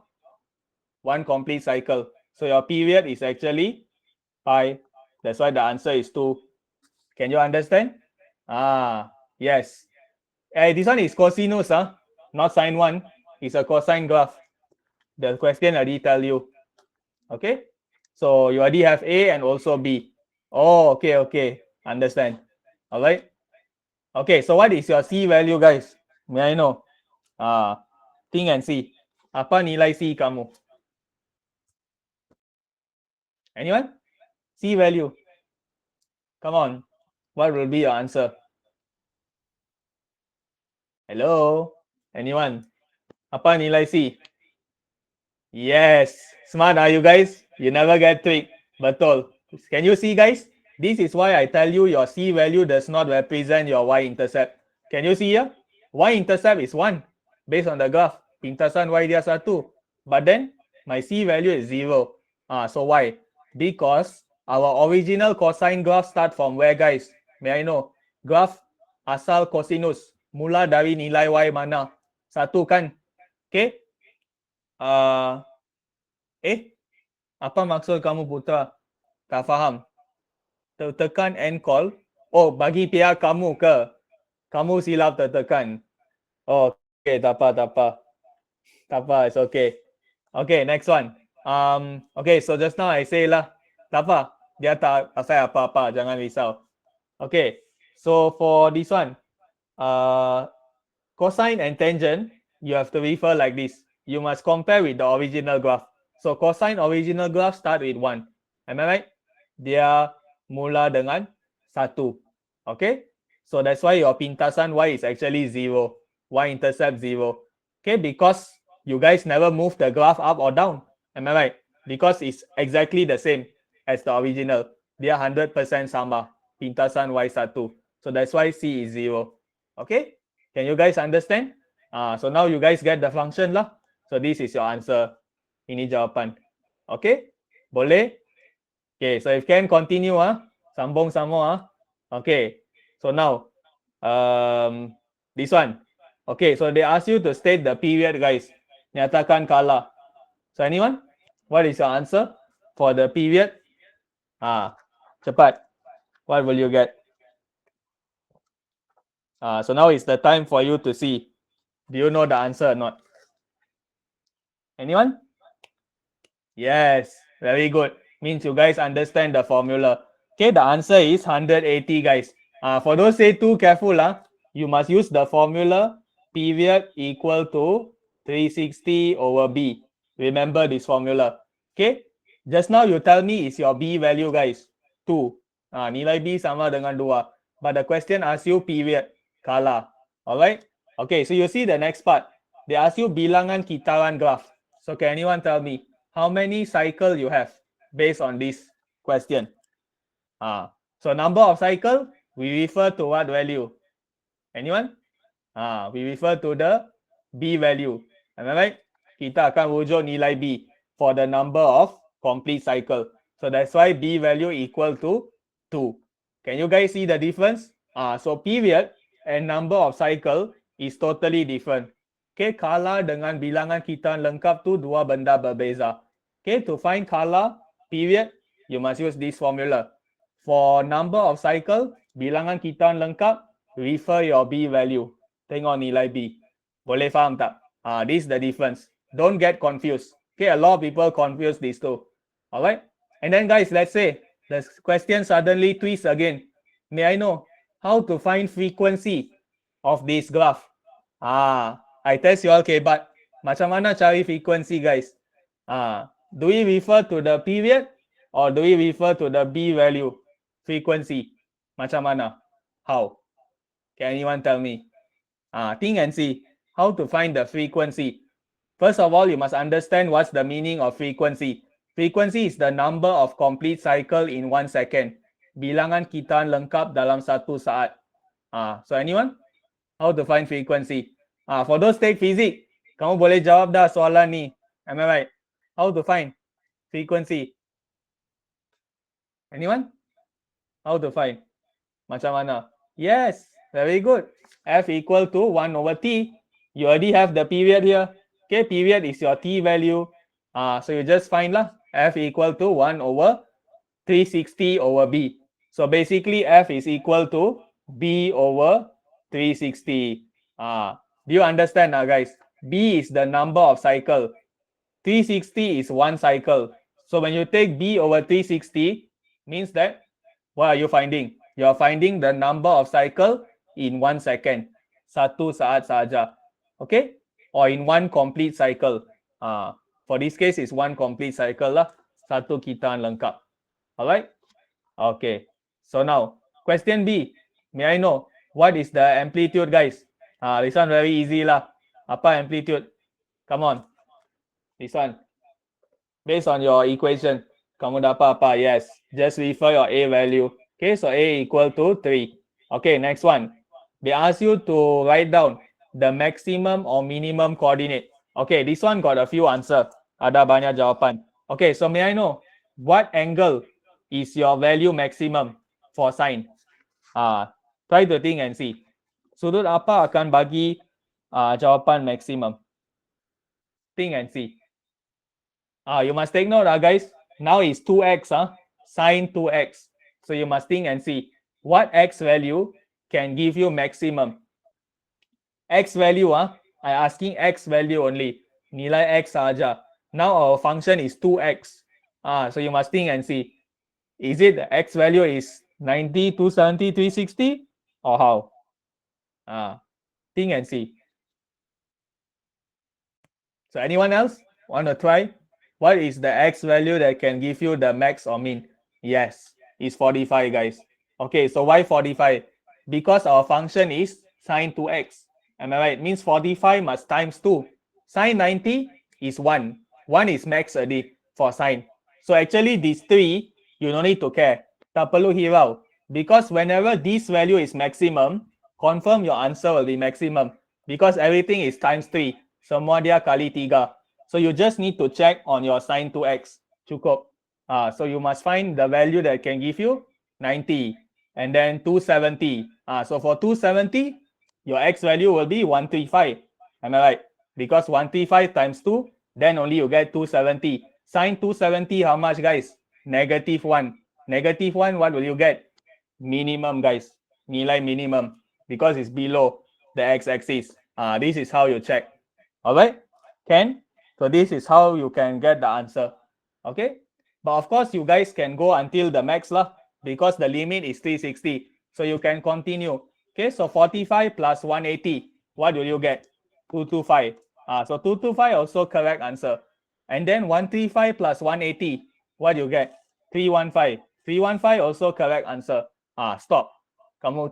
one complete cycle. So your period is actually pi. That's why the answer is 2. Can you understand? Yes. This one is cosinus, not sine 1. It's a cosine graph. The question already tell you. Okay. So you already have A and also B. Oh, okay. Understand. All right. Okay, so what is your C value, guys? May I know? Think and see. Apa nilai C kamu? Anyone? C value. Come on. What will be your answer? Hello? Anyone? Apa nilai C? Yes. Smart are you guys? You never get tricked. Betul. Can you see, guys? This is why I tell you your C value does not represent your Y-intercept. Can you see here? Y-intercept is 1 based on the graph. Pintasan Y dia 1. But then my C value is 0. So why? Because our original cosine graph start from where, guys? May I know? Graph asal cosinus. Mula dari nilai Y mana? 1 kan? Okay? Apa maksud kamu putra? Tak faham. Tertekan and call. Oh, bagi pihak kamu ke? Kamu silap tertekan. Oh, okay, tak apa. Tak apa, it's okay. Okay, next one. Okay, so just now I say lah. Tak apa. Dia tak pasal apa-apa, jangan risau. Okay, so for this one, cosine and tangent, you have to refer like this. You must compare with the original graph. So cosine original graph start with 1. Am I right? Dia mula dengan 1. Okay? So that's why your pintasan Y is actually 0. Y-intercept 0. Okay? Because you guys never move the graph up or down. Am I right? Because it's exactly the same as the original. Dia 100% sama. Pintasan Y1. So that's why C is 0. Okay? Can you guys understand? So now you guys get the function lah. So this is your answer. Ini jawapan. Okay? Boleh? Okay, so if can continue, sambung sama. Okay, so now, this one. Okay, so they ask you to state the period, guys. Nyatakan kala. So anyone? What is your answer for the period? Cepat. What will you get? So now is the time for you to see. Do you know the answer or not? Anyone? Yes, very good. Means you guys understand the formula. Okay, the answer is 180, guys. For those say too careful, you must use the formula period equal to 360 over B. Remember this formula. Okay, just now you tell me is your B value, guys. 2. Nilai B sama dengan 2. But the question asks you period, kala. Alright? Okay, so you see the next part. They ask you bilangan kitaran graph. So can anyone tell me how many cycle you have based on this question? So number of cycle, we refer to what value? Anyone? We refer to the B value. Am I right? Kita akan rujuk nilai B for the number of complete cycle. So that's why B value equal to 2. Can you guys see the difference? So period and number of cycle is totally different. Okay, kala dengan bilangan kita lengkap tu dua benda berbeza. Okay, to find kala, period, you must use this formula. For number of cycle, bilangan kita lengkap, refer your B value. Tengok nilai B. Boleh faham tak? This is the difference. Don't get confused. Okay, a lot of people confuse these two. Alright? And then guys, let's say the question suddenly twists again. May I know how to find frequency of this graph? I test you all, okay, but macam mana cari frequency, guys? Do we refer to the period or do we refer to the B value? Frequency. Macam mana? How? Can anyone tell me? Think and see how to find the frequency. First of all, you must understand what's the meaning of frequency. Frequency is the number of complete cycle in 1 second. Bilangan kitaan lengkap dalam 1 saat. So anyone? How to find frequency? For those take physics, kamu boleh jawab dah soalan ni. Am I right? How to find frequency? Anyone? How to find? Macam mana? Yes, very good. F equal to 1 over T. You already have the period here. Okay, period is your T value. So you just find lah. F equal to 1 over 360 over B. So basically F is equal to B over 360. Do you understand now, guys? B is the number of cycle. 360 is one cycle. So when you take B over 360, means that what are you finding? You are finding the number of cycle in 1 second. Satu saat saja. Okay? Or in one complete cycle. For this case, it's one complete cycle lah. Satu kitaan lengkap. Alright? Okay. So now, question B. May I know what is the amplitude, guys? This one very easy lah. Apa amplitude? Come on. This one. Based on your equation, kamu dapat apa? Yes. Just refer your A value. Okay, so A equal to 3. Okay, next one. They ask you to write down the maximum or minimum coordinate. Okay, this one got a few answer. Ada banyak jawapan. Okay, so may I know what angle is your value maximum for sine? Try to think and see. Sudut apa akan bagi jawapan maximum? Think and see. You must take note, guys. Now is 2x, sine 2x. So you must think and see what x value can give you maximum. X value, I asking x value only. Nilai x saja. Now our function is 2x. So you must think and see. Is it the x value is 90, 270, 360 or how? Think and see. So anyone else want to try? What is the x value that can give you the max or min? Yes, it's 45, guys. Okay, so why 45? Because our function is sine 2x. Am I right? Means 45 must times 2. Sine 90 is 1. 1 is max already for sine. So actually these 3, you don't need to care. Tak perlu hirau. Because whenever this value is maximum, confirm your answer will be maximum. Because everything is times 3. Semua dia kali 3. So you just need to check on your sine 2x. Cukup. So you must find the value that can give you 90. And then 270. So for 270, your x value will be 135. Am I right? Because 135 times 2, then only you get 270. Sine 270, how much, guys? Negative 1. Negative 1, what will you get? Minimum, guys. Nilai minimum. Because it's below the x-axis. This is how you check. Alright? Can? So this is how you can get the answer. Okay? But of course, you guys can go until the max lah, because the limit is 360. So you can continue. Okay, so 45 plus 180. What will you get? 225. So 225 also correct answer. And then 135 plus 180. What you get? 315. 315 also correct answer. Stop. Kamu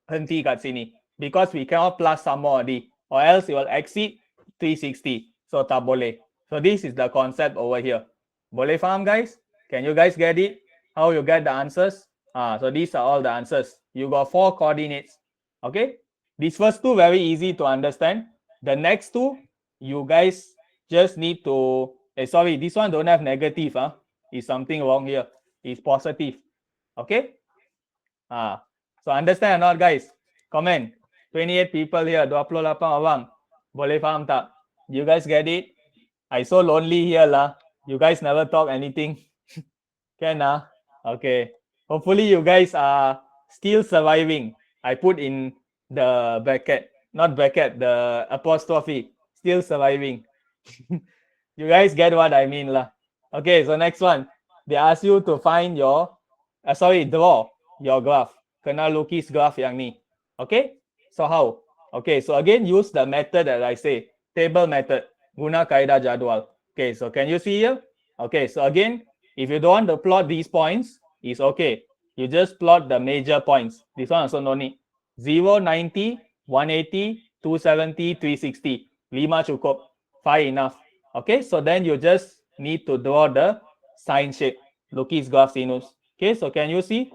henti kat sini. Because we cannot plus some more already. Or else it will exceed 360. So tak boleh. So this is the concept over here. Boleh faham, guys? Can you guys get it? How you get the answers? So these are all the answers. You got 4 coordinates. Okay? These first 2 very easy to understand. The next 2, you guys just need to... sorry, this one don't have negative. Is something wrong here. It's positive. Okay? So understand or not, guys? Comment. 28 people here. 28 orang. Boleh faham tak? You guys get it? I so lonely here lah. You guys never talk anything. Can Okay. Hopefully you guys are still surviving. I put in the bracket, not bracket, the apostrophe. Still surviving. You guys get what I mean lah. Okay, so next one. They ask you to find your, draw your graph. Kena lukis graph yang ni. Okay? So how? Okay, so again, use the method that I say. Table method. Guna kaedah jadual. Okay, so can you see here? Okay, so again, if you don't want to plot these points, it's okay. You just plot the major points. This one also no need. 0, 90, 180, 270, 360. 5 cukup. 5 enough. Okay, so then you just need to draw the sine shape. Lukis graph sinus. Okay, so can you see?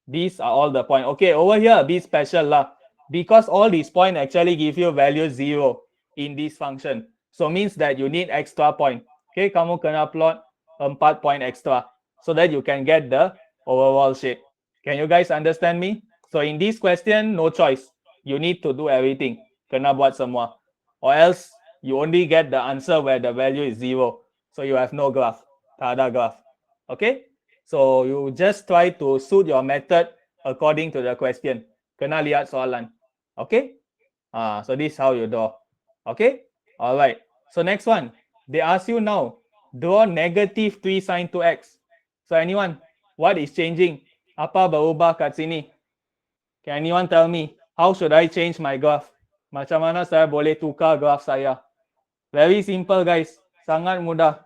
These are all the points. Okay, over here, a bit special lah. because all these points actually give you value 0 in this function. So means that you need extra point. Okay, kamu kena plot 4 point extra so that you can get the overall shape. Can you guys understand me? So in this question, no choice. You need to do everything. Kena buat semua. Or else you only get the answer where the value is 0. So you have no graph. Tak ada graph. Okay? So you just try to suit your method according to the question. Kena lihat soalan. Okay? So this is how you draw. Okay? Alright. So next one. They ask you now, draw negative 3 sin 2x. So anyone, what is changing? Apa berubah kat sini? Can anyone tell me? How should I change my graph? Macam mana saya boleh tukar graph saya? Very simple guys. Sangat mudah.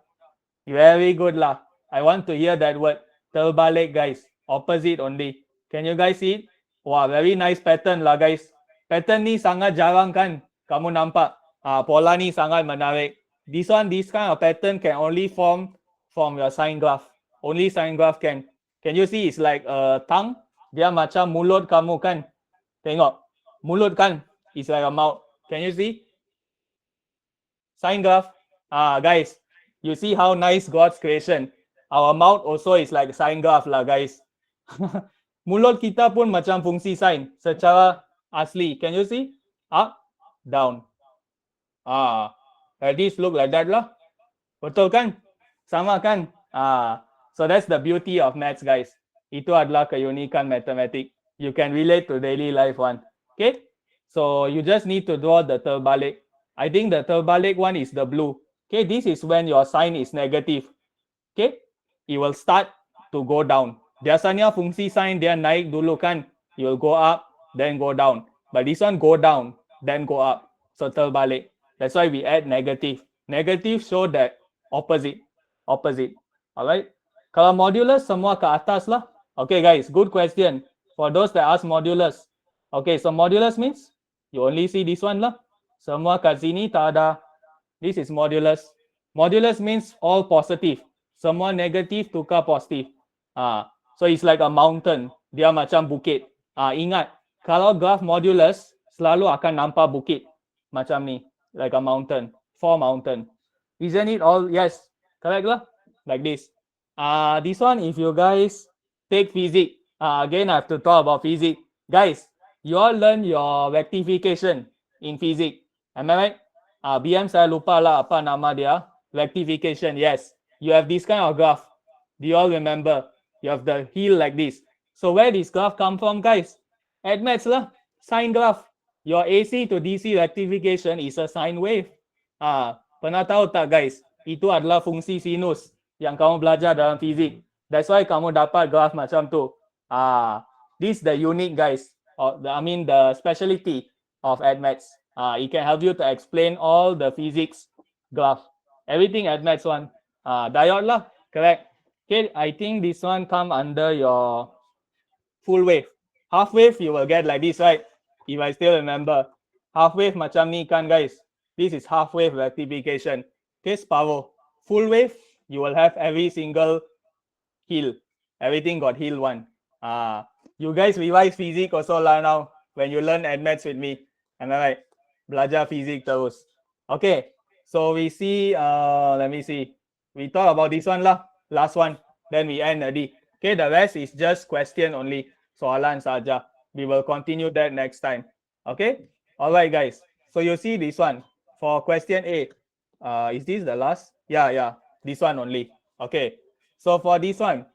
Very good lah. I want to hear that word. Terbalik guys. Opposite only. Can you guys see it? Wah, very nice pattern lah guys. Pattern ni sangat jarang kan? Kamu nampak? Pola ni sangat menarik. This kind of pattern can only form from your sine graph. Only sine graph can. Can you see? It's like a tongue. Dia macam mulut kamu kan? Tengok. Mulut kan? It's like a mouth. Can you see? Sine graph. Guys, you see how nice God's creation. Our mouth also is like sine graph lah guys. Mulut kita pun macam fungsi sine secara asli. Can you see? Up, down. Like this look like that lah. Betul kan? Sama kan? So that's the beauty of maths guys. Itu adalah keunikan matematik. You can relate to daily life one. Okay? So you just need to draw the terbalik. I think the terbalik one is the blue. Okay, this is when your sign is negative. Okay, it will start to go down. Biasanya fungsi sign dia naik dulu kan. You will go up, then go down. But this one go down, then go up. So terbalik. That's why we add negative. Negative show that opposite. Alright. Kalau modulus semua ke atas lah. Okay guys, good question. For those that ask modulus. Okay, so modulus means you only see this one lah. Semua kat sini tak ada. This is modulus. Modulus means all positive. Semua negatif tukar positif. So it's like a mountain. Dia macam bukit. Ingat, kalau graph modulus selalu akan nampak bukit. Macam ni. Like a mountain. Four mountain. Isn't it all? Yes. Correct lah? Like this. This one, if you guys take physics. Again, I have to talk about physics. Guys, you all learn your rectification in physics. Am I right? BM saya lupa lah apa nama dia. Rectification, yes. You have this kind of graph. Do you all remember? You have the heel like this. So where this graph come from, guys? At maths lah. Sine graph. Your AC to DC rectification is a sine wave. Pernah tahu tak, guys? Itu adalah fungsi sinus yang kamu belajar dalam fizik. That's why kamu dapat graph macam tu. This is the unique, guys. The specialty of maths. It can help you to explain all the physics graph. Everything maths one. Diode lah, correct. Okay, I think this one come under your full wave. Half wave you will get like this, right? If I still remember. Half wave macam ni kan guys. This is half wave rectification. Okay, power. Full wave, you will have every single heel. Everything got heel one. You guys revise physics also lah now when you learn maths with me. Am I right? Belajar fizik terus. Okay, so we see, let me see. We talk about this one lah, last one. Then we end already. Okay, the rest is just question only. Soalan saja. We will continue that next time. Okay, alright guys. So you see this one for question A. Is this the last? Yeah. This one only. Okay, so for this one,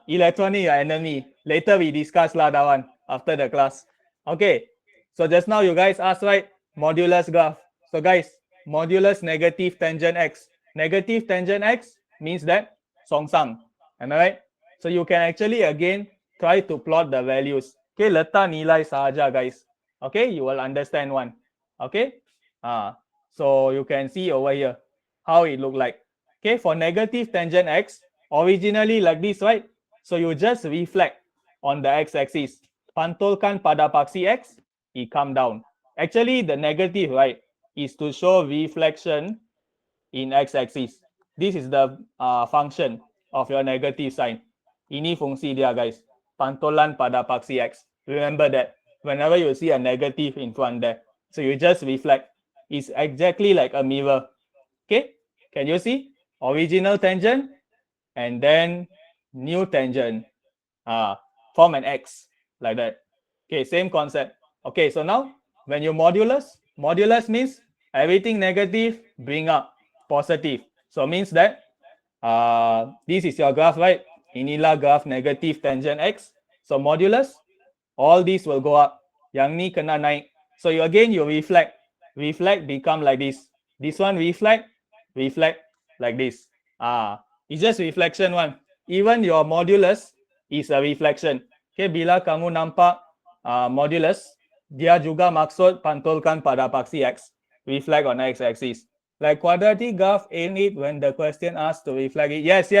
electronic enemy. Later we discuss lah that one after the class. Okay. So just now you guys asked, right? Modulus graph. So guys, modulus negative tangent x. Negative tangent x means that songsang. Am I right? So you can actually again try to plot the values. Okay, letak nilai sahaja guys. Okay, you will understand one. Okay. So you can see over here how it look like. Okay, for negative tangent x, originally like this, right? So you just reflect on the x-axis. Pantulkan pada paksi x. It come down. Actually, the negative, right, is to show reflection in x-axis. This is the function of your negative sign. Ini fungsi dia, guys. Pantulan pada paksi x. Remember that. whenever you see a negative in front there. So you just reflect. It's exactly like a mirror. Okay, can you see? Original tangent and then new tangent. Form an X like that. Okay, same concept. Okay, so now when you modulus means everything negative bring up positive. So means that this is your graph, right? Inilah graph negative tangent X. So modulus, all these will go up. Yang ni kena naik. So you reflect. Reflect become like this. This one reflect like this. It's just reflection one. Even your modulus is a reflection. Okay, bila kamu nampak modulus, dia juga maksud pantulkan pada paksi X. Reflect on X-axis. Like quadratic graph, ain't it when the question asks to reflect it? Yes,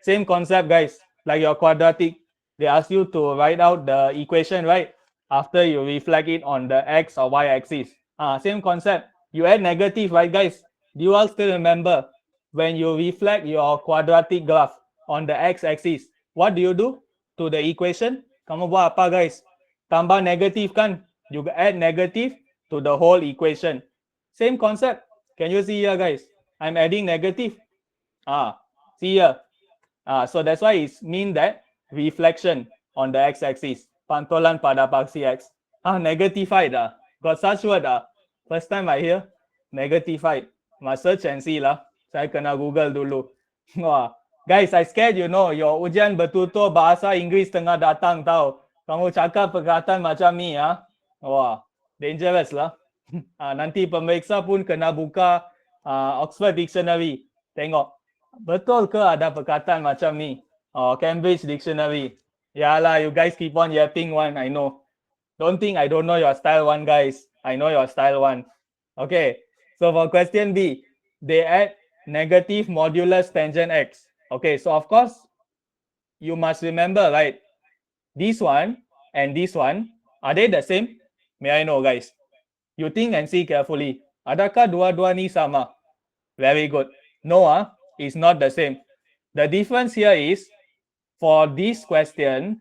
same concept, guys. Like your quadratic, they ask you to write out the equation, right? After you reflect it on the X or Y axis. Same concept. You add negative, right, guys? Do you all still remember when you reflect your quadratic graph on the X axis? What do you do to the equation? Kamu buat apa, guys? Tambah negative kan? You add negative to the whole equation. Same concept. Can you see here, guys? I'm adding negative. See here. So that's why it means that reflection on the x-axis. Pantulan pada paksi X. Negatified. Got such word. First time I hear negatified. Must search and see lah. Saya kena Google dulu. Wah. Guys, I scared your ujian bertutur bahasa Inggeris tengah datang tau. Kamu cakap perkataan macam ni Wah, dangerous lah. Nanti pemeriksa pun kena buka Oxford Dictionary. Tengok. Betul ke ada perkataan macam ni? Cambridge Dictionary. Yalah, you guys keep on yapping one, I know. Don't think I don't know your style one, guys. I know your style one. Okay, so for question B, they add negative modulus tangent X. Okay, so of course, you must remember, right? This one and this one, are they the same? May I know, guys? You think and see carefully. Adakah dua-dua ni sama? Very good. No, it's not the same. The difference here is, for this question,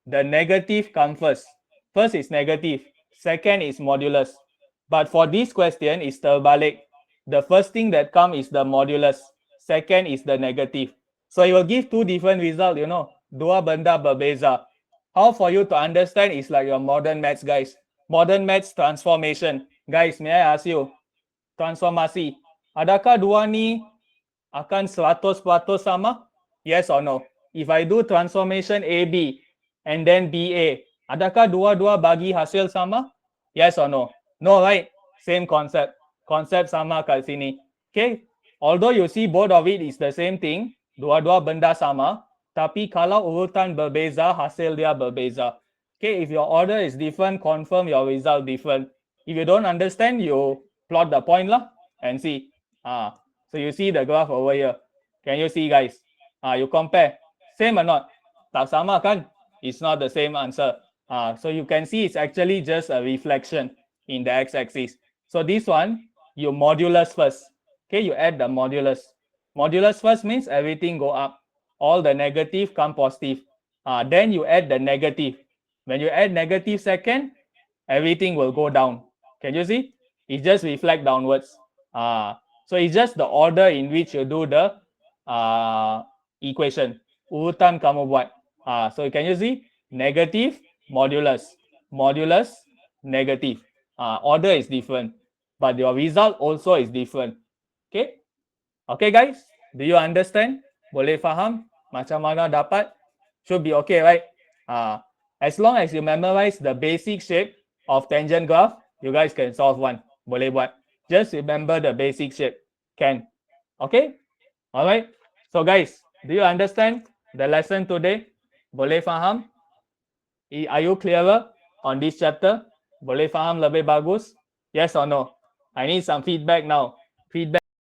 the negative comes first. First is negative. Second is modulus. But for this question, it's terbalik. The first thing that comes is the modulus. Second is the negative. So it will give two different results, Dua benda berbeza. How for you to understand is like your modern maths, guys. Modern maths transformation. Guys, may I ask you? Transformasi. Adakah dua ni akan 100% sama? Yes or no? If I do transformation AB and then BA, adakah dua-dua bagi hasil sama? Yes or no? No, right? Same concept. Concept sama kat sini. Okay? Although you see both of it is the same thing, dua-dua benda sama, tapi kalau urutan berbeza, hasil dia berbeza. Okay, if your order is different, confirm your result different. If you don't understand, you plot the point lah and see. So you see the graph over here. Can you see, guys? You compare. Same or not? Tak sama kan? It's not the same answer. So you can see it's actually just a reflection in the x-axis. So this one, you modulus first. Okay, you add the modulus. Modulus first means everything go up. All the negative come positive. Then you add the negative. When you add negative second, everything will go down. Can you see? It just reflect downwards. So it's just the order in which you do the equation. Urutan kamu buat. So can you see? Negative, modulus. Modulus, negative. Order is different. But your result also is different. Okay? Okay, guys? Do you understand? Boleh faham? Macam mana dapat? Should be okay, right? As long as you memorize the basic shape of tangent graph, you guys can solve one. Boleh buat. Just remember the basic shape. Can. Okay? Alright? So guys, do you understand the lesson today? Boleh faham? Are you clearer on this chapter? Boleh faham lebih bagus? Yes or no? I need some feedback now. Feedback